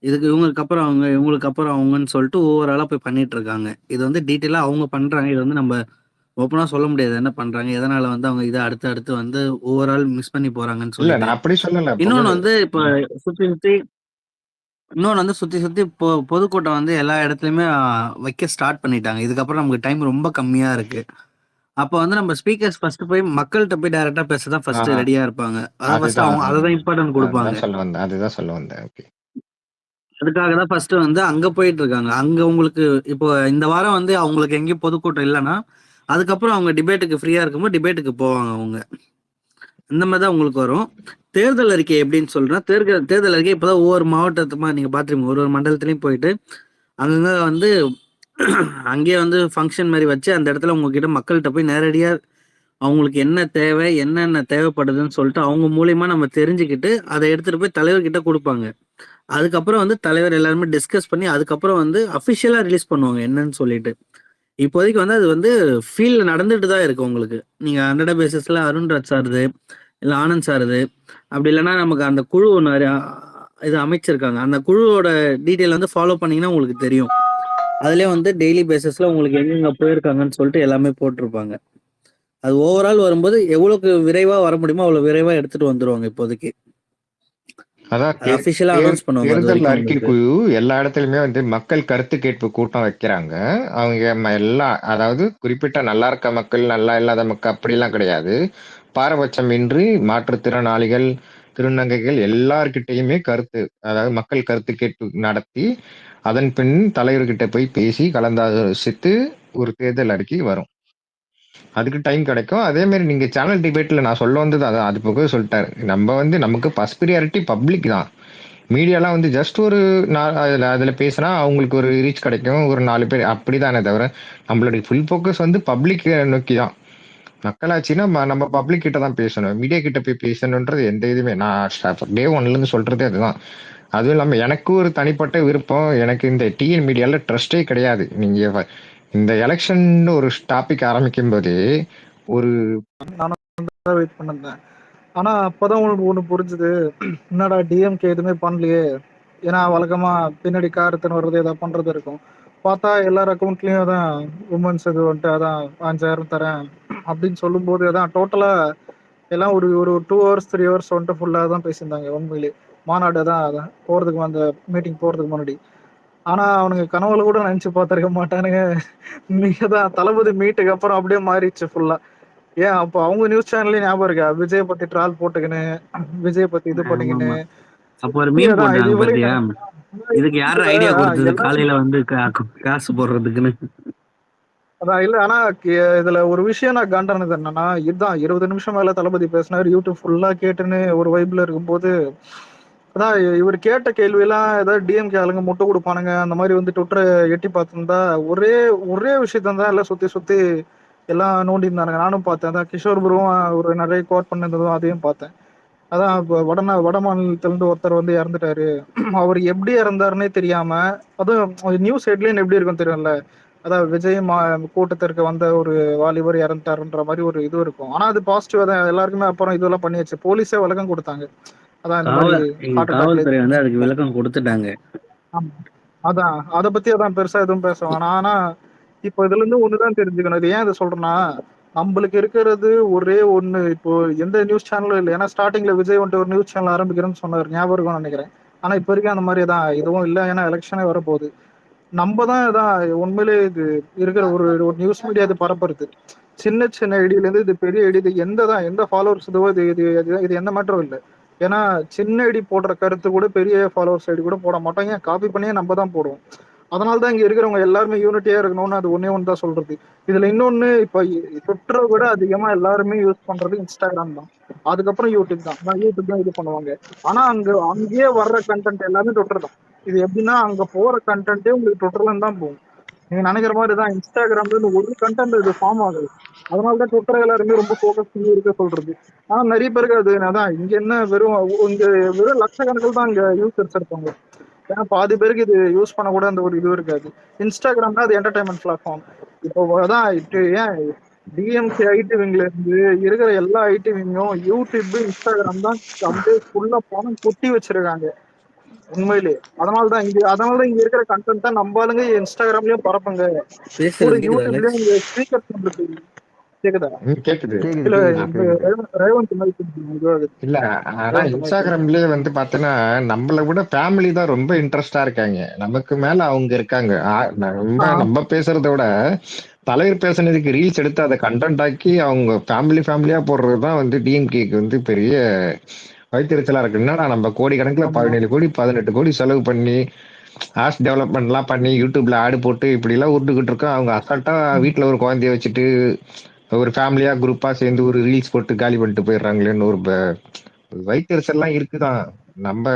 இதுக்கு இவங்களுக்கு அப்புறம் அவங்க இவங்களுக்கு அப்புறம் அவங்கன்னு சொல்லிட்டு ஓவராலா போய் பண்ணிட்டு இருக்காங்க. இது வந்து டீட்டெயிலா அவங்க பண்றாங்க. இது வந்து நம்ம ஓப்பனா சொல்ல முடியாது என்ன பண்றாங்க, எதனால வந்து அவங்க இதை அடுத்து அடுத்து வந்து ஓவரால் மிஸ் பண்ணி போறாங்கன்னு இல்ல சொல்லிட்டு. நான் அப்படி சொல்லல. இன்னொன்னு வந்து இப்ப சுத்தி சுத்தி இன்னொன்னு வந்து சுத்தி சுத்தி பொதுக்கூட்டம் வந்து எல்லா இடத்துலயுமே வைக்க ஸ்டார்ட் பண்ணிட்டாங்க. இதுக்கப்புறம் நமக்கு டைம் ரொம்ப கம்மியா இருக்கு. அப்ப வந்து நம்ம ஸ்பீக்கர்ஸ் ஃபர்ஸ்ட் போய் மக்கள்கிட்ட போய் டைரக்டா பேசதான் ஃபர்ஸ்ட் ஆஹ் ரெடியா இருப்பாங்க. அதான் ஃபர்ஸ்ட் அதுதான் அவங்க அததான் இம்பார்ட்டன்ட் கொடுப்பாங்க. அதுதான் சொல்ல வந்தேன். ஓகே. அதுக்காக தான் ஃபர்ஸ்ட் வந்து அங்க போயிட்டு இருக்காங்க. அங்க உங்களுக்கு இப்போ இந்த வாரம் வந்து அவங்களுக்கு எங்கேயும் பொதுக்கூட்டம் இல்லைன்னா அதுக்கப்புறம் அவங்க டிபேட்டுக்கு ஃப்ரீயா இருக்கும்போது டிபேட்டுக்கு போவாங்க அவங்க. இந்த மாதிரி தான் உங்களுக்கு வரும். தேர்தல் அறிக்கை எப்படின்னு சொல்றேன். தேர்தல் அறிக்கை இப்பதான் ஒவ்வொரு மாவட்டத்துமா நீங்க பாத்துருங்க. ஒரு ஒரு மண்டலத்திலயும் போயிட்டு அங்கங்க வந்து அங்கேயே வந்து ஃபங்க்ஷன் மாதிரி வச்சு அந்த இடத்துல உங்ககிட்ட மக்கள்கிட்ட போய் நேரடியா அவங்களுக்கு என்ன தேவை என்னென்ன தேவைப்படுதுன்னு சொல்லிட்டு அவங்க மூலியமா நம்ம தெரிஞ்சுக்கிட்டு அதை எடுத்துட்டு போய் தலைவர்கிட்ட கொடுப்பாங்க. அதுக்கப்புறம் வந்து தலைவர் எல்லாருமே டிஸ்கஸ் பண்ணி அதுக்கப்புறம் வந்து அஃபிஷியலா ரிலீஸ் பண்ணுவாங்க என்னன்னு சொல்லிட்டு. இப்போதைக்கு வந்து அது வந்து ஃபீல்ட்ல நடந்துட்டு தான் இருக்கு உங்களுக்கு. நீங்க அன்றாட பேசிஸ்ல அருண்ராஜ் சாருது இல்ல ஆனந்த் சாருது அப்படி இல்லைன்னா நமக்கு அந்த குழு ஒன்று இது அமைச்சிருக்காங்க. அந்த குழுவோட டீட்டெயில் வந்து ஃபாலோ பண்ணீங்கன்னா உங்களுக்கு தெரியும். அதுலயே வந்து டெய்லி பேசிஸ்ல உங்களுக்கு எங்கெங்க போயிருக்காங்கன்னு சொல்லிட்டு எல்லாமே போட்டிருப்பாங்க. அது ஓவரால் வரும்போது எவ்வளவுக்கு விரைவா வர முடியுமோ அவ்வளவு விரைவா எடுத்துட்டு வந்துருவாங்க இப்போதைக்கு. அதான் அபிஷியலா அனௌன்ஸ் பண்ணுவாங்க அது தேர்தல் வரைக்கும் அறிக்கை உங்களுக்கு. குழு எல்லா இடத்துலயுமே வந்து மக்கள் கருத்து கேட்பு கூட்டம் வைக்கிறாங்க. அவங்க எல்லா அதாவது குறிப்பிட்ட நல்லா இருக்க மக்கள் நல்லா இல்லாத மக்கள் அப்படிலாம் கிடையாது. பாரபட்சம் இன்றி மாற்றுத்திறனாளிகள் திருநங்கைகள் எல்லார்கிட்டையுமே கருத்து அதாவது மக்கள் கருத்து கேட்பு நடத்தி அதன் பின் தலைவர்கிட்ட போய் பேசி கலந்தாலோசித்து ஒரு தேர்தல் அறிக்கை வரும். அதுக்கு டைம் கிடைக்கும். அதே மாதிரி நீங்க சேனல் டிபேட்ல நான் சொல்ல வந்தது அதான். அது போக சொல்லிட்டாரு. நம்ம வந்து நமக்கு ஃபர்ஸ்ட் ப்ரியாரிட்டி பப்ளிக் தான். மீடியாலாம் வந்து ஜஸ்ட் ஒரு அதுல பேசினா அவங்களுக்கு ஒரு ரீச் கிடைக்கும். ஒரு 4 பேர் அப்படிதானே தவிர நம்மளுடைய ஃபுல் ஃபோக்கஸ் வந்து பப்ளிக் நோக்கி தான். மக்களாட்சின்னா நம்ம பப்ளிக் கிட்ட தான் பேசணும். மீடியா கிட்ட போய் பேசணுன்றது எந்த இதுவுமே நான் டே ஒன்ல இருந்து சொல்றதே அதுதான். அதுவும் இல்லாம எனக்கு ஒரு தனிப்பட்ட விருப்பம். எனக்கு இந்த டிஎன் மீடியால ட்ரஸ்டே கிடையாது. நீங்க இந்த எலெக்ஷன் ஒரு டாபிக் ஆரம்பிக்கும் போதே ஒரு வெயிட் பண்ணிருந்தேன். ஆனா அப்பதான் உனக்கு ஒண்ணு புரிஞ்சுது. என்னடா டிஎம்கே எதுவுமே பண்ணலையே. ஏன்னா வழக்கமா பின்னாடி காரத்தன் வர்றது ஏதாவது பண்றது இருக்கும். பார்த்தா எல்லார் அக்கௌண்ட்லயும் அதான் உமன்ஸ் இது வந்துட்டு அதான் 5000 தரேன் அப்படின்னு சொல்லும் போது அதான் டோட்டலா எல்லாம் ஒரு ஒரு 2 ஹவர்ஸ் 3 ஹவர்ஸ் வந்துட்டு ஃபுல்லா தான் பேசியிருந்தாங்க. உண்மையிலே மாநாடு தான் அதான் போறதுக்கு அந்த மீட்டிங் போறதுக்கு முன்னாடி. ஆனா அவனுங்க கனவுல கூட நினைச்சு பார்த்திருக்க மாட்டானுங்க. நீங்க தான் தளபதி மீட்டுக்கு அப்புறம் அப்படியே மாறிடுச்சு ஃபுல்லா. ஏன் அப்போ அவங்க நியூஸ் சேனல்லே ஞாபகம் இருக்கா? விஜய் பத்தி ட்ரால் போட்டுக்கின்னு விஜய் பத்தி இது பண்ணிக்கின்னு ஆமா. அப்போ ஒரு மீம் தான் இது போட்டாங்க இவளையும் பாத்தியா? இதுக்கு யாரு இதுல ஐடியா கொடுத்தது எல்லாம் காலையில வந்து காசு போடுறதுக்குன்னு? அதான் இல்ல. ஆனா இதுல ஒரு விஷயம் நான் காண்டானது என்னன்னா இதுதான் 20 நிமிஷம் மேல தளபதி பேசினாரு. யூடியூப் ஃபுல்லா கேட்டுன்னு ஒரு வைப்ல இருக்கும்போது அதான் இவர் கேட்ட கேள்வி எல்லாம் ஏதாவது டிஎம்கே ஆளுங்க முட்டு கொடுப்பானுங்க அந்த மாதிரி வந்து ட்விட்டரை எட்டி பார்த்திருந்தா ஒரே ஒரே விஷயத்தான் தான் எல்லாம் சுத்தி சுத்தி எல்லாம் நோண்டி இருந்தானுங்க. நானும் பார்த்தேன். அதான் கிஷோர் குருவும் ஒரு நிறைய கோட் பண்ணிருந்ததும் அதையும் பார்த்தேன். அதான் இப்போ வட மாநிலத்திலிருந்து ஒருத்தர் வந்து இறந்துட்டாரு. அவர் எப்படி இறந்தாருன்னே தெரியாம அதுவும் நியூஸ் ஹெட்லைன் எப்படி இருக்கும் தெரியும்ல. அதான் விஜய் கூட்டத்திற்கு வந்த ஒரு வாலிபர் இறந்துட்டாருன்ற மாதிரி ஒரு இது இருக்கும். ஆனா அது பாசிட்டிவா தான் எல்லாருக்குமே அப்புறம் இதெல்லாம் பண்ணியாச்சு. போலீஸே விளக்கம் கொடுத்தாங்க. அதான் இந்த மாதிரி எங்க ஹார்ட் அட்டாக்ல காவல்துறை வந்து அதுக்கு விளக்கம் கொடுத்துட்டாங்க. ஆமா. அதான் அத பத்தி அதான் பெருசா எதுவும் பேச வேணாம். ஆனா இப்போ இதுல இருந்து ஒண்ணுதான் தெரிஞ்சுக்கணும். இது ஏன் இதை சொல்றேன்னா நம்மளுக்கு இருக்கிறது ஒரே ஒண்ணு. இப்போ எந்த நியூஸ் சேனலும் இல்லை. ஏன்னா ஸ்டார்டிங்ல விஜய் வந்துட்டு ஒரு நியூஸ் சேனல் ஆரம்பிக்கிறேன்னு சொன்னார், ஞாபகம் இருக்கும்னு நினைக்கிறேன். ஆனா இப்ப வரைக்கும் அந்த மாதிரி தான் இதுவும் இல்லை. ஏன்னா எலெக்ஷனே வரப்போகுது. நம்ம தான் இதான் உண்மையிலே இது இருக்கிற ஒரு ஒரு நியூஸ் மீடியா இது பரப்புறது. சின்ன சின்ன ஐடியில இருந்து இது பெரிய ஐடி, இது எந்த ஃபாலோவர்ஸ் இதுவோ இது எந்த மேட்டரும் இல்லை. ஏன்னா சின்ன ஐடி போடுற கருத்து கூட பெரிய ஃபாலோவர்ஸ் ஐடி கூட போட மாட்டோம். ஏன் காப்பி பண்ணியே நம்ம தான் போடுவோம். அதனால தான் இங்க இருக்கிறவங்க எல்லாருமே யூனிட்டியா இருக்கணும்னு அது ஒண்ணு தான் சொல்றது. இதுல இன்னொன்னு, இப்ப ட்விட்டரை விட அதிகமா எல்லாருமே யூஸ் பண்றது இன்ஸ்டாகிராம் தான். அதுக்கப்புறம் யூடியூப் தான். யூடியூப் தான் இது பண்ணுவாங்க. ஆனா அங்கேயே வர்ற கண்டென்ட் எல்லாமே ட்விட்டர் தான். இது எப்படின்னா அங்க போற கண்டென்ட்டே உங்களுக்கு ட்விட்டர்ல இருந்து தான் போகும். நீங்க நினைக்கிற மாதிரி தான் இன்ஸ்டாகிராம்ல இருந்து ஒரு கண்டென்ட் இது ஃபார்ம் ஆகுது. அதனாலதான் ட்விட்டர் எல்லாருமே ரொம்ப ஃபோக்கஸ் பண்ணி இருக்க சொல்றது. ஆனா நிறைய பேருக்கு அது அதான் இங்க என்ன இங்க வெறும் லட்சக்கணக்கில் தான் இங்க யூசர்ஸ் இருப்பாங்க. ஏன்னா பாதி பேருக்கு இது யூஸ் பண்ண கூட அந்த ஒரு இது இருக்காது. இன்ஸ்டாகிராம்னா அது என்டர்டைன்மெண்ட் பிளாட்ஃபார்ம். இப்போ அதான் ஏன் டிஎம்கே ஐடி விங்ல இருந்து இருக்கிற எல்லா ஐடி விங்கும் யூடியூப் இன்ஸ்டாகிராம் தான் அப்படியே ஃபுல்லா பணம் கொட்டி வச்சிருக்காங்க உண்மையிலே. அதனாலதான் இங்க இருக்கிற கண்டென்ட் தான் நம்ம ஆளுங்க இன்ஸ்டாகிராம்லயும் பறப்புங்க, கூட பேசுறது கேக்குதா யூடியூப்லயும் அலெக்ஸ்? இங்க ஸ்பீக்கர்ஸ் நம்மளுக்கு கேக்குதா? கேக்குது. கேக்குது இல்ல கேக்குது இந்த கேக்குது. ரேவந்த் மாதிரி கொஞ்சம் இதுவாகுது. இல்ல ஆனா ரேவந்த் மாதிரி இன்ஸ்டாகிராம்லயே வந்து பாத்தீங்கன்னா நம்மளை விட ஃபேமிலி தான் ரொம்ப இன்ட்ரெஸ்டா இருக்காங்க. நமக்கு மேல அவங்க இருக்காங்க. நம்ம பேசுறத விட தலைவர் பேசுனதுக்கு ரீல்ஸ் எடுத்து அதை கண்டென்ட் ஆக்கி அவங்க ஃபேமிலியா போடுறதுதான் வந்து டிஎம்கேக்கு வந்து பெரிய வைத்திருச்சலா இருக்கு. என்னடா நம்ம கோடி கணக்குல ஆமா 17 கோடி 18 கோடி செலவு பண்ணி ஆப்ஸ் டெவலப்மெண்ட் எல்லாம் பண்ணி யூடியூப்ல ஆடு போட்டு இப்படி எல்லாம் உருட்டுக்கிட்டு இருக்கோம். அவங்க அசால்ட்டா வீட்டுல ஒரு குழந்தைய வச்சுட்டு ஒரு ஃபேமிலியா குரூப்பா சேர்ந்து ஒரு ரீல்ஸ் போட்டு காலி பண்ணிட்டு போயிடுறாங்களேன்னு ஒரு வைத்தறிச்சல்லாம் இருக்குதான். நம்ம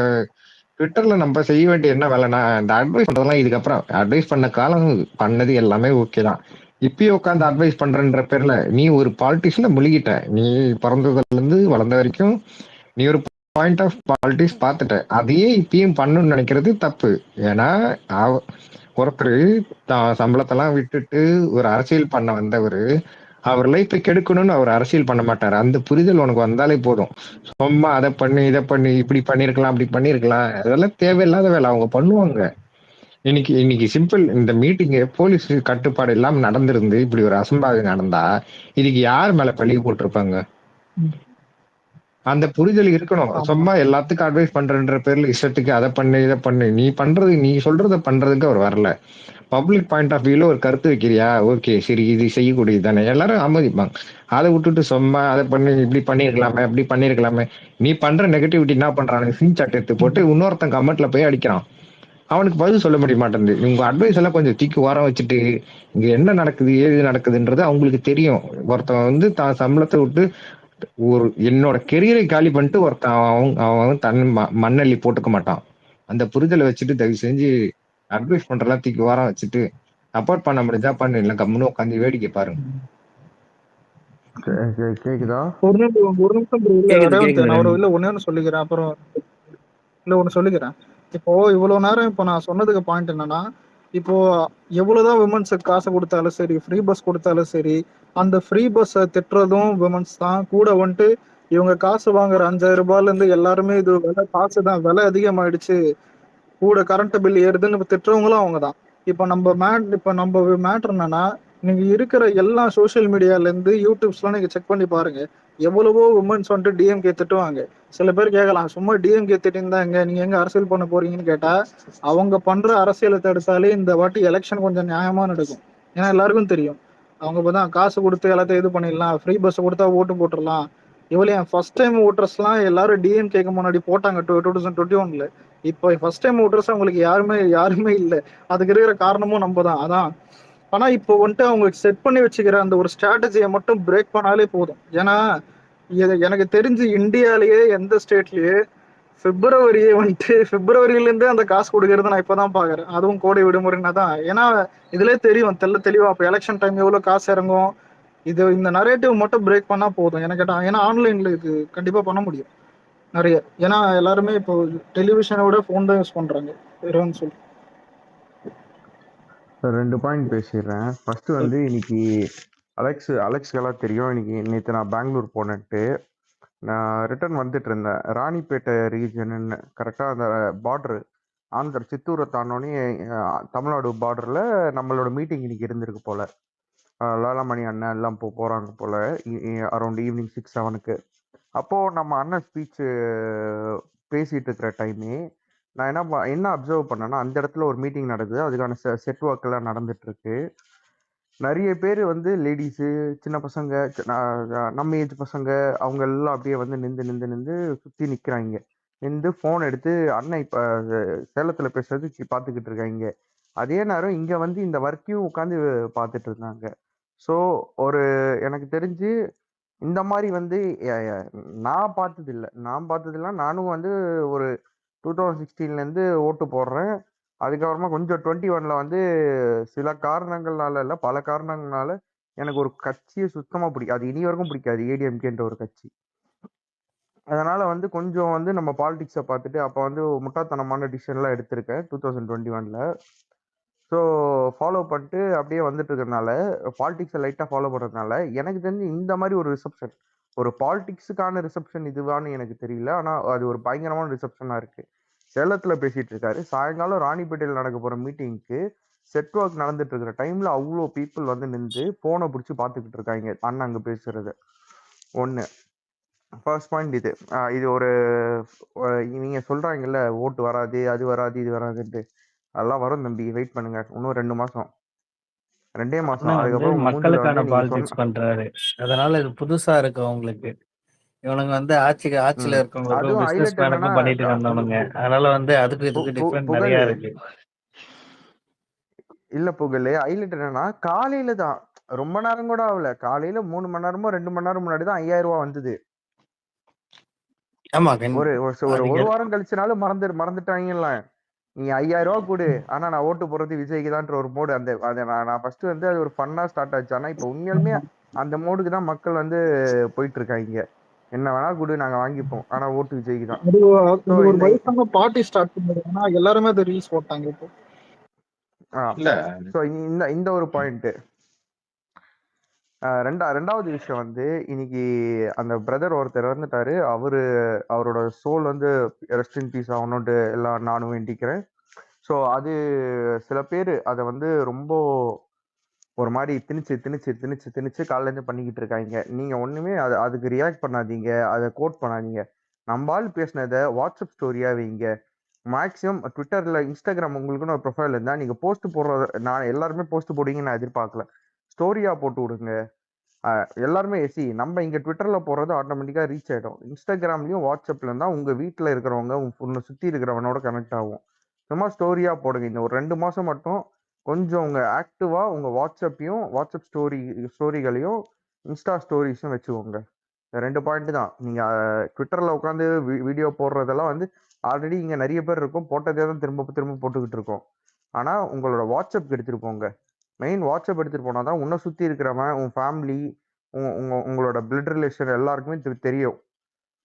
ட்விட்டர்ல நம்ம செய்ய வேண்டிய என்ன வேலைன்னா இந்த அட்வைஸ் பண்றதெல்லாம் இதுக்கப்புறம் அட்வைஸ் பண்ண காலம் பண்ணது எல்லாமே ஓகே தான். இப்பயும் உட்காந்து அட்வைஸ் பண்றன்ற பேர்ல நீ ஒரு பாலிட்டிக்ஸ்ல முழுகிட்ட. நீ பிறந்ததுல இருந்து வளர்ந்த வரைக்கும் நீ ஒரு பாயிண்ட் ஆஃப் பாலிட்டிக்ஸ் பார்த்துட்ட. அதையே இப்பயும் பண்ணணும்னு நினைக்கிறது தப்பு. ஏன்னா ஒருத்தர் தான் சம்பளத்தெல்லாம் விட்டுட்டு ஒரு அரசியல் பண்ண வந்தவர் அவர் லைஃபை கெடுக்கணும்னு அவர் அரசியல் பண்ண மாட்டாரு. அந்த புரிதல் உனக்கு வந்தாலே போதும். சும்மா அதை பண்ணி இதை பண்ணி இப்படி பண்ணிருக்கலாம் அப்படி பண்ணிருக்கலாம் அதெல்லாம் தேவையில்லாத வேலை அவங்க பண்ணுவாங்க. இன்னைக்கு சிம்பிள் இந்த மீட்டிங் போலீஸ் கட்டுப்பாடு இல்லாம நடந்திருந்து இப்படி ஒரு அசம்பாவிதம் நடந்தா இதுக்கு யார் மேல பழி போட்டிருப்பாங்க? அந்த புரிதல் இருக்கணும். சும்மா எல்லாத்துக்கும் அட்வைஸ் பண்றன்ற பேர்ல இஷ்டத்துக்கு அதை பண்ணு இதை பண்ணு நீ சொல்றத பண்றதுக்கு அவர் வரல. பப்ளிக் பாயிண்ட் ஆஃப் வியூல ஒரு கருத்து வைக்கிறியா, ஓகே சரி இது செய்யக்கூடியது தானே, எல்லாரும் ஆமோதிப்பாங்க. அதை விட்டுட்டு சும்மா அதை பண்ணி இப்படி பண்ணிருக்கலாமே அப்படி பண்ணிருக்கலாமே. நீ பண்ற நெகட்டிவிட்டி என்ன பண்றானு ஸ்கிரீன்ஷாட் எடுத்து போட்டு இன்னொருத்தன் கமெண்ட்ல போய் அடிக்கிறான். அவனுக்கு பதில் சொல்ல முடிய மாட்டேங்குது. உங்க அட்வைஸ் எல்லாம் கொஞ்சம் தூக்கி ஓரம் வச்சுட்டு இங்க என்ன நடக்குது ஏது நடக்குதுன்றது அவங்களுக்கு தெரியும். ஒருத்தன் வந்து தான் சம்பளத்தை விட்டு என்னோட கெரியரை காலி பண்ணிட்டு ஒருத்தன் அவன் தன் மண்ணள்ளி போட்டுக்க மாட்டான். அந்த புரிதலை வச்சுட்டு தயவு செஞ்சு அட்வைஸ் பண்றதெல்லாம் தூக்கி ஓரம் வச்சுட்டு சப்போர்ட் பண்ண முடிஞ்சா பண்ணு, இல்ல கம்முன்னு உட்காந்து வேடிக்கை பாருங்க. கேக்குதா? ஒரு நிமிஷம் ரேவந்த், நான் ஒன்னு சொல்லிக்கிறேன். அப்புறம் ஒன்னு சொல்லிக்கிறேன். இப்போ இவ்வளவு நேரம் இப்போ நான் சொன்னதுக்கு பாயிண்ட் என்னன்னா, இப்போ எவ்வளவுதான் விமன்ஸுக்கு காசு கொடுத்தாலும் சரி, ஃப்ரீ பஸ் கொடுத்தாலும் சரி, அந்த ஃப்ரீ பஸ்ஸை திட்டுறதும் விமன்ஸ் தான். கூட வந்துட்டு இவங்க காசு வாங்குற 5000 ரூபாயில இருந்து எல்லாருமே இது காசு தான், விலை அதிகமாயிடுச்சு, கூட கரண்ட் பில் ஏறுதுன்னு திட்டுறவங்களும் அவங்க தான். இப்போ நம்ம மேட்ரு என்னன்னா, நீங்க இருக்கிற எல்லா சோசியல் மீடியால இருந்து யூடியூப்ஸ்லாம் நீங்க செக் பண்ணி பாருங்க. எவ்வளவோ உமன்ஸ் வந்துட்டு டிஎம்கே திட்டுவாங்க. சில பேர் கேட்கலாம், சும்மா டிஎம்கே திட்டிருந்தாங்க நீங்க எங்க அரசியல் பண்ண போறீங்கன்னு கேட்டா, அவங்க பண்ற அரசியலை தடுத்தாலே இந்த வாட்டி எலெக்ஷன் கொஞ்சம் நியாயமா நடக்கும். ஏன்னா எல்லாருக்கும் தெரியும், அவங்க இப்பதான் காசு கொடுத்து எல்லாத்தையும் இது பண்ணிடலாம், ஃப்ரீ பஸ் கொடுத்தா ஓட்டு போட்டுடலாம். என் ஃபர்ஸ்ட் டைம் ஓட்டர்ஸ்லாம் எல்லாரும் டிஎம்கேக்கு முன்னாடி போட்டாங்க 2021ல. இப்போ ஃபர்ஸ்ட் டைம் ஓட்டர்ஸ் அவங்களுக்கு யாருமே இல்லை. அதுக்கு இருக்கிற காரணமும் நம்ம தான். அதான் ஆனா இப்போ வந்துட்டு அவங்க செட் பண்ணி வச்சுக்கிற அந்த ஒரு ஸ்ட்ராட்டஜியை மட்டும் பிரேக் பண்ணாலே போதும். ஏன்னா எனக்கு தெரிஞ்சு இந்தியாலேயே எந்த ஸ்டேட்லயே பிப்ரவரியில இருந்தே அந்த காசு கொடுக்கறது நான் இப்பதான் பாக்குறேன். அதுவும் கோடை விடுமுறைன்னா தான். ஏன்னா இதுலயே தெரியும் தெளிவா அப்ப எலெக்ஷன் டைம் எவ்வளவு காசு இறங்கும். இந்த நரேட்டிவ் மட்டும் பிரேக் பண்ணா போதும் எனக்கு கேட்டா. ஏன்னா ஆன்லைன்ல இது கண்டிப்பா பண்ண முடியும் நிறைய. ஏன்னா எல்லாருமே இப்போ டெலிவிஷனை விட போன் தான் யூஸ் பண்றாங்க. சொல்லு. 2 பாயிண்ட் பேசிடுறேன். ஃபர்ஸ்ட் வந்து இன்னைக்கு அலெக்ஸ்க்கெல்லாம் தெரியும். இன்னைக்கு நேற்று நான் பெங்களூர் போனேன்ட்டு நான் ரிட்டர்ன் வந்துட்டு இருந்தேன். ராணிப்பேட்டை ரீஜன் கரெக்டாக அந்த பார்டரு ஆந்திர சித்தூரை தாண்டோன்னே தமிழ்நாடு பார்டரில் நம்மளோட மீட்டிங் இன்னைக்கு இருந்திருக்கு போல. லாலாமணி அண்ணன் எல்லாம் போறாங்க போல அரௌண்ட் ஈவினிங் 6-7க்கு. அப்போ நம்ம அண்ணன் ஸ்பீச் பேசிட்டு இருக்கிற டைமே நான் என்ன அப்சர்வ் பண்ணேன்னா, அந்த இடத்துல ஒரு மீட்டிங் நடக்குது. அதுக்கான செட் ஒர்க் எல்லாம் நடந்துட்டு இருக்கு. நிறைய பேர் வந்து லேடிஸு, சின்ன பசங்க, நம்ம ஏஜ் பசங்க, அவங்க எல்லாம் அப்படியே வந்து நின்று சுத்தி நிக்கிறாங்க. நின்று ஃபோன் எடுத்து அண்ணன் இப்ப சேலத்துல பேசுறது பார்த்துக்கிட்டு இருக்காங்க. அதே நேரம் இங்க வந்து இந்த ஒர்க்கையும் உட்காந்து பார்த்துட்டு இருந்தாங்க. ஸோ ஒரு எனக்கு தெரிஞ்சு இந்த மாதிரி வந்து நான் பார்த்ததில்ல. நானும் வந்து ஒரு 2016லேருந்து ஓட்டு போடுறேன். அதுக்கப்புறமா கொஞ்சம் 21ல வந்து சில காரணங்கள்னால இல்லை, பல காரணங்களால எனக்கு ஒரு கட்சியை சுத்தமா பிடிக்கும். அது இனி வரைக்கும் பிடிக்காது, ஏடிஎம்கேன்ற ஒரு கட்சி. அதனால வந்து கொஞ்சம் வந்து நம்ம பாலிடிக்ஸை பார்த்துட்டு அப்போ வந்து முட்டாள்தனமான டிசிஷன்லாம் எடுத்திருக்கேன் 2021ல. ஸோ ஃபாலோ பண்ணிட்டு அப்படியே வந்துட்டு இருக்கிறதுனால, பாலிடிக்ஸை லைட்டாக ஃபாலோ பண்ணுறதுனால எனக்கு தெரிஞ்சு இந்த மாதிரி ஒரு ரிசப்ஷன், ஒரு பாலிடிக்ஸுக்கான ரிசப்ஷன் இதுவான்னு எனக்கு தெரியல. ஆனால் அது ஒரு பயங்கரமான ரிசப்ஷனாக இருக்கு. சேலத்தில் பேசிட்டு இருக்காரு, சாயங்காலம் ராணிப்பேட்டையில் நடக்க போகிற மீட்டிங்க்கு செட் ஒர்க் நடந்துட்டு இருக்கிற டைம்ல அவ்வளோ பீப்புள் வந்து நின்று ஃபோனை பிடிச்சி பார்த்துக்கிட்டு இருக்காங்க அண்ணன் அங்கே பேசுறது. ஒன்று ஃபர்ஸ்ட் பாயிண்ட் இது. இது ஒரு நீங்க சொல்றாங்கல்ல ஓட்டு வராது, அது வராது, இது வராதுன்ட்டு. அதெல்லாம் வரும் தம்பி, வெயிட் பண்ணுங்க. இன்னும் 2 மாசம், 2 மாசம். அண்ணன் வந்து அதுக்கப்புறம் உங்க மூஞ்சில மக்களுக்கான வந்து நீங்க பாலிடிக்ஸ் பண்றாரு. அதனால இது புதுசா இருக்கு அவங்களுக்கு. இவனுங்க வந்து ஆட்சியில இருக்கவங்களுக்கும் அதுவும் பிசினஸ் ஹைலைட் என்னன்னா மேனுக்கும் பண்ணிட்டு வந்தவனுங்க. அதனால வந்து அதுக்கு இதுக்கு டிஃபரெண்ட் புகழ் நிறைய இருக்கு. இல்ல புகழ், ஹைலைட் என்னன்னா காலையில தான், ரொம்ப நேரம் கூட ஆகல, காலையில 3 மணி நேரமோ 2 மணி நேரம் முன்னாடி தான் 5000 ரூபாய் வந்தது. ஆமா ஒரு வாரம் கழிச்சுனாலும் மறந்துட்டாங்கல்ல. நீ 5000 ரூபாய் கொடு, ஆனா நான் ஓட்டு போறது விஜய்க்கு தான்ற ஒரு மோடு. அதை நான் ஃபர்ஸ்ட் வந்து அது ஒரு ஃபன்னா ஸ்டார்ட் ஆச்சு. ஆனா இப்ப உண்மையாலுமே அந்த மோடுக்கு தான் மக்கள் வந்து போயிட்டு இருக்காங்க. என்ன வேணா கொடு, நாங்க வாங்கிப்போம், ஆனா ஓட்டு விஜய்க்கு தான். அது ஒரு வயசான பார்ட்டி ஸ்டார்ட் பண்ணதுன்னா எல்லாருமே அதை ரீல்ஸ் போட்டாங்க இப்போ. சோ இந்த ஒரு பாயிண்ட். ரெண்டாவது விஷயம் வந்து இன்னைக்கு அந்த பிரதர் ஒருத்தர் வந்துட்டாரு. அவரோட சோல் வந்து ரெஸ்ட் இன் பீஸ் ஆகணும்ட்டு எல்லாம் நானும் வேண்டிக்கிறேன். ஸோ அது சில பேர் அதை வந்து ரொம்ப ஒரு மாதிரி திணிச்சு காலையிலேருந்து பண்ணிக்கிட்டு இருக்காங்க. நீங்க ஒண்ணுமே அதுக்கு ரியாக்ட் பண்ணாதீங்க, அதை கோட் பண்ணாதீங்க. நம்மால் பேசினதை வாட்ஸ்அப் ஸ்டோரியா வைங்க. மேக்ஸிமம் ட்விட்டர்ல, இன்ஸ்டாகிராம் உங்களுக்குன்னு ஒரு ப்ரொஃபைல் இருந்தா நீங்க போஸ்ட் போடுற, நான் எல்லாருமே போஸ்ட் போடுவீங்கன்னு நான் எதிர்பார்க்கல, ஸ்டோரியா போட்டு விடுங்க. எல்லாருமே நம்ம இங்க ட்விட்டர்ல போடுறது ஆட்டோமேட்டிக்கா ரீச் ஆயிடும். இன்ஸ்டாகிராம்லயும் வாட்ஸ்அப்ல இருந்தா உங்க வீட்டுல இருக்கிறவங்க, உன்னை சுத்தி இருக்கிறவனோட கனெக்ட் ஆகும். சும்மா ஸ்டோரியா போடுங்க. இந்த ஒரு 2 மாசம் மட்டும் கொஞ்சம் உங்க ஆக்டிவா உங்க வாட்ஸ்அப் ஸ்டோரிகளையும் இன்ஸ்டா ஸ்டோரிஸும் வச்சுக்கோங்க. 2 பாயிண்ட் தான். நீங்க ட்விட்டர்ல உட்காந்து வீடியோ போடுறதெல்லாம் வந்து ஆல்ரெடி இங்க நிறைய பேர் இருக்கும், போட்டதே தான் திரும்ப திரும்ப போட்டுக்கிட்டு இருக்கோம். ஆனா உங்களோட வாட்ஸ்அப் எடுத்துட்டு போங்க. மெயின் வாட்ஸ்அப் எடுத்துட்டு போனாதான் உன்னை சுத்தி இருக்கிறவன், உன் ஃபேமிலி, உங்களோட பிளட் ரிலேஷன் எல்லாருக்குமே தெரியும்.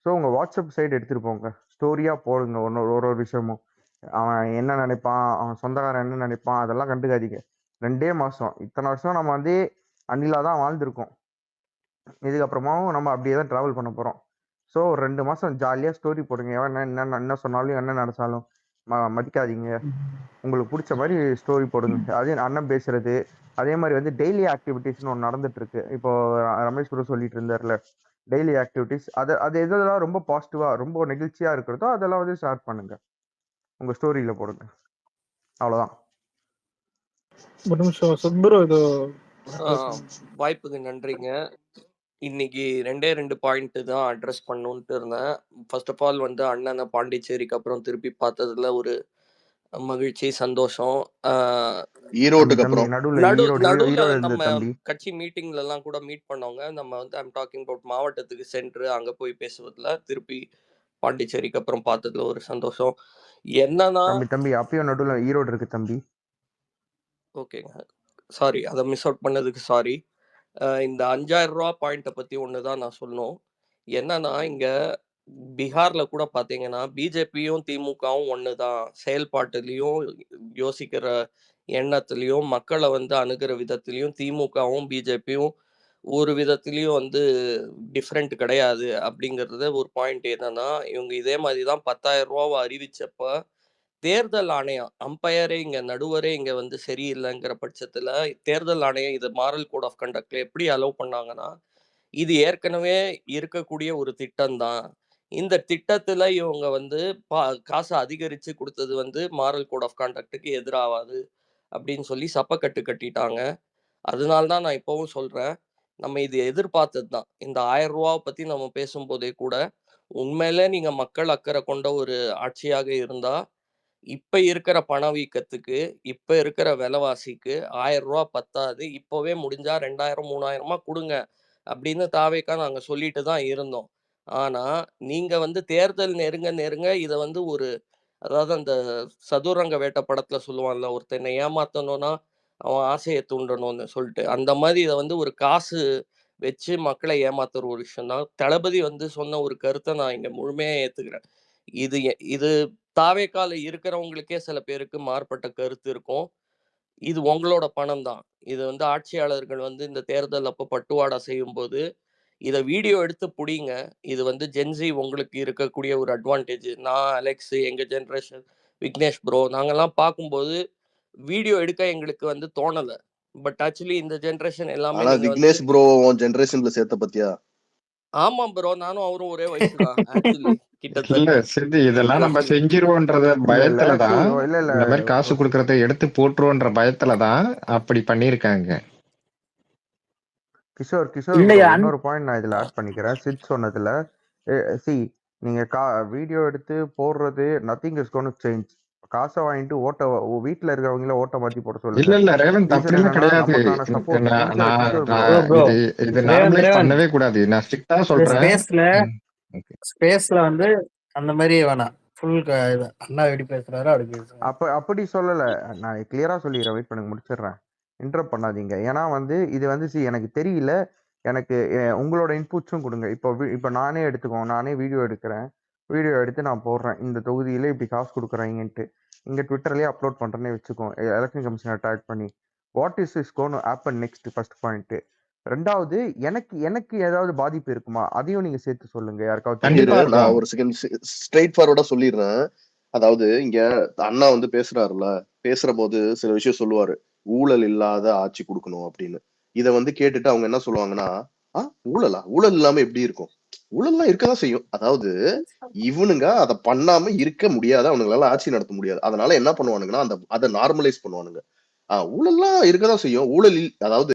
ஸோ உங்க வாட்ஸ்அப் சைடு எடுத்துட்டு போங்க, ஸ்டோரியா போடுங்க. ஒரு விஷயமும் அவன் என்ன நினைப்பான், அவன் சொந்தக்காரன் என்ன நினைப்பான், அதெல்லாம் கண்டுக்காதீங்க. 2 மாசம், இத்தனை வருஷம் நம்ம வந்து அன்னிலா தான் வாழ்ந்திருக்கோம். இதுக்கப்புறமாவும் நம்ம அப்படியே தான் டிராவல் பண்ண போறோம். ஸோ 2 மாசம் ஜாலியா ஸ்டோரி போடுங்க. எவன் என்ன சொன்னாலும் என்ன நினைச்சாலும் மதிக்காதீங்க. உங்களுக்கு பிடிச்ச மாதிரி ஸ்டோரி போடுங்க. அதே அண்ணன் பேசுறது, அதே மாதிரி வந்து டெய்லி ஆக்டிவிட்டிஸ்னு ஒன்று நடந்துட்டு இருக்கு. இப்போ ரமேஷ் குரு சொல்லிட்டு இருந்தார்ல, டெய்லி ஆக்டிவிட்டிஸ், அது எதெல்லாம் ரொம்ப பாசிட்டிவா ரொம்ப நெகிழ்ச்சியா இருக்கிறதோ அதெல்லாம் வந்து ஷேர் பண்ணுங்க, உங்க ஸ்டோரியில போடுங்க. அவ்வளவுதான். ஒரு நிமிஷம் சுப்ரு, இது வாய்ப்புக்கு நன்றிங்க. இன்னைக்கு 2 பாயிண்ட் தான் அட்ரஸ் பண்ணணும்ட்டு இருந்தேன். ஃபர்ஸ்ட் ஆஃப் ஆல் வந்து அண்ணனை பாண்டிச்சேரிக்கு அப்புறம் திருப்பி பார்த்ததுல ஒரு மகிழ்ச்சி, சந்தோஷம். ஈரோட்டுக்கு அப்புறம் நடுவுல நம்ம கட்சி மீட்டிங்ல எல்லாம் கூட மீட் பண்ணவங்க. நம்ம வந்து ஐம் டாக்கிங் அபவுட் மாவட்டத்துக்கு சென்று அங்க போய் பேசுவதில் திருப்பி பாண்டிச்சேரிக்கு அப்புறம் பார்த்ததுல ஒரு சந்தோஷம். என்னன்னா தம்பி அப்பயும் நடுவுல ஈரோடு இருக்கு தம்பி. ஓகேங்க, சாரி, அதை மிஸ் அவுட் பண்ணதுக்கு சாரி. இந்த 5000 ரூபா பாயிண்ட்டை பத்தி ஒண்ணுதான் நான் சொல்லணும். என்னன்னா இங்க பீகார்ல கூட பாத்தீங்கன்னா பிஜேபியும் திமுகவும் ஒண்ணுதான். செயல்பாட்டுலயும், யோசிக்கிற எண்ணத்திலையும், மக்களை வந்து அணுகிற விதத்திலையும் திமுகவும் பிஜேபியும் ஒரு விதத்திலையும் வந்து டிஃப்ரெண்ட் கிடையாது. அப்படிங்கிறது ஒரு பாயிண்ட். என்னன்னா இவங்க இதே மாதிரிதான் 10,000 ரூபாவை அறிவிச்சப்ப தேர்தல் ஆணையம் அம்பையரே இங்க நடுவரே இங்க வந்து சரியில்லைங்கிற பட்சத்துல தேர்தல் ஆணையம் இது மாரல் கோட் ஆஃப் கண்டக்ட்ல எப்படி அலோவ் பண்ணாங்கன்னா, இது ஏற்கனவே இருக்கக்கூடிய ஒரு திட்டம் தான். இந்த திட்டத்துல இவங்க வந்து காசை அதிகரிச்சு கொடுத்தது வந்து மாரல் கோட் ஆஃப் கண்டக்ட்டுக்கு எதிராகாது அப்படின்னு சொல்லி சப்பக்கட்டு கட்டிட்டாங்க. அதனால தான் நான் இப்பவும் சொல்றேன், நம்ம இது எதிர்பார்த்தது தான். இந்த ரூ. 1000 பத்தி நம்ம பேசும்போதே கூட, உண்மையிலே நீங்க மக்கள் அக்கறை கொண்ட ஒரு ஆட்சியாக இருந்தா, இப்ப இருக்கிற பணவீக்கத்துக்கு, இப்ப இருக்கிற விலைவாசிக்கு ரூ. 1000 பத்தாது. இப்பவே முடிஞ்சா 2000, 3000 குடுங்க அப்படின்னு தாவேக்கா நாங்க சொல்லிட்டு தான் இருந்தோம். ஆனா, நீங்க வந்து தேர்தல் நெருங்க நெருங்க இத வந்து ஒரு அதாவது அந்த சதுரங்க வேட்டை படத்துல சொல்லுவான்ல, ஒருத்தனை ஏமாத்தணும்னா, அவன் ஆசைய தூண்டணும்னு சொல்ட்டு. அந்த மாரி இத வந்து ஒரு காசு வச்சு மக்கள ஏமாத்துற ஒரு விஷயம் தான். தளபதி வந்து சொன்ன ஒரு கருத்த நான் இங்க முழுமையா ஏத்துக்கிறேன். இது தாவேக்கால இருக்கிறவங்களுக்கே சில பேருக்கு மாறுபட்ட கருத்து இருக்கும். இது உங்களோட பணம் தான். இது வந்து ஆட்சியாளர்கள் வந்து இந்த தேர்தல் அப்ப பட்டுவாடா செய்யும்போது, இத வீடியோ எடுத்து புடிங்க. இது வந்து ஜென்ஸி உங்களுக்கு இருக்கக்கூடிய ஒரு அட்வான்டேஜ். நான், அலெக்ஸ், எங்க ஜெனரேஷன், விக்னேஷ் ப்ரோ நாங்கலாம் பார்க்கும்போது, வீடியோ எடுக்க எங்களுக்கு வந்து தோணல. பட் ஆக்சுவலி இந்த ஜெனரேஷன் எல்லாமே ஆனா நீங்க வந்து விக்னேஷ் ப்ரோ உன் ஜெனரேஷன்ல சேர்த்த பத்தியா? ஆமா ப்ரோ. நானும் அவரும் ஒரே வயசு தான். ஆக்சுவலி இல்ல கிட்டத்தட்ட. சித்தி, இதெல்லாம் நம்ம ரஃப்லி. செஞ்சிருவோன்றத இல்ல பயத்துல சி தான், இல்ல இல்ல இந்த மாதிரி காசு கொடுக்கறத எடுத்து போட்டுருவோன்ற பயத்துல தான் அப்படி பண்ணியிருக்காங்க. கிஷோர் கிஷோர் ப்ரோ இல்லையா இன்னொரு பாயிண்ட் நான் இதுல ஆட் பண்ணிக்கிறேன். சித் சொன்னதுல சி நீங்க வீடியோ எடுத்து போடுறது நத்திங் இஸ் கோன் சேஞ்ச். காசை வாங்கிட்டு வீட்டுல இருக்கிறவங்கள ஓட்ட மாத்தி போட இல்ல சொல்லுங்க. இல்ல ரேவந்த், ரீசன் அப்படிலாம் என்னன்னா கிடையாது. நமக்கான சப்போர்ட் நான் கிஷோர் நான் கிஷோர் ப்ரோ ப்ரோ நான் ப்ரோ இது ரேவந்த் நார்மலைஸ் ரேவந்த் பண்ணவே கூடாது. நான் ஸ்ட்ரிக்டா இந்த சொல்றேன். ஸ்பேஸ்ல வந்து அந்த மாதிரி வேணாம். ஃபுல் அண்ணா எப்படி பேசுறாரோ அப்படி பேசுறாரு. அப்படி சொல்லல. நான் கிளியரா சொல்லிடுறேன். வெயிட் பண்ணுங்க, முடிச்சிடுறேன். இன்டரப்ட் பண்ணாதீங்க. ஏன்னா வந்து இது வந்து எனக்கு தெரியல. எனக்கு உங்களோட இன்புட்ஸும் கொடுங்க. இப்போ நானே எடுத்துக்கோங்க. நானே வீடியோ எடுக்கிறேன். வீடியோ எடுத்து நான் போடுறேன். இந்த தொகுதியில இப்படி காசு கொடுக்குறாங்கன்ட்டு இங்க ட்விட்டர்லயே அப்லோட் பண்றேன்னே வச்சுக்கோ, எலெக்ஷன் கமிஷனை டேக் பண்ணி. What is gonna happen next? First point. ரெண்டாவது, எனக்கு ஏதாவது பாதிப்பு இருக்குமா? அதையும் நீங்க சேர்த்து சொல்லுங்க. யாருக்காவது கண்டிப்பா நான் இருக்கும். ஒரு செகண்ட் ஸ்ட்ரெயிட் ஃபார்வர்டா சொல்லிடுறேன். அதாவது இங்க அண்ணா வந்து பேசுறாருல, பேசுற போது சில விஷயம் சொல்லுவாரு, ஊழல் இல்லாத ஆட்சி கொடுக்கணும் அப்படின்னு. இத வந்து கேட்டுட்டு அவங்க என்ன சொல்லுவாங்கன்னா, ஊழலா? ஊழல் இல்லாம எப்படி இருக்கும்? ஊழல்லாம் இருக்கதான் செய்யும். அதாவது இவனுங்க அதை பண்ணாம இருக்க முடியாது, அவனுங்களால ஆட்சி நடத்த முடியாது. அதனால என்ன பண்ணுவானுங்கன்னா, அதை நார்மலைஸ் பண்ணுவானுங்க. ஊழல்லாம் இருக்கதான் செய்யும். அதாவது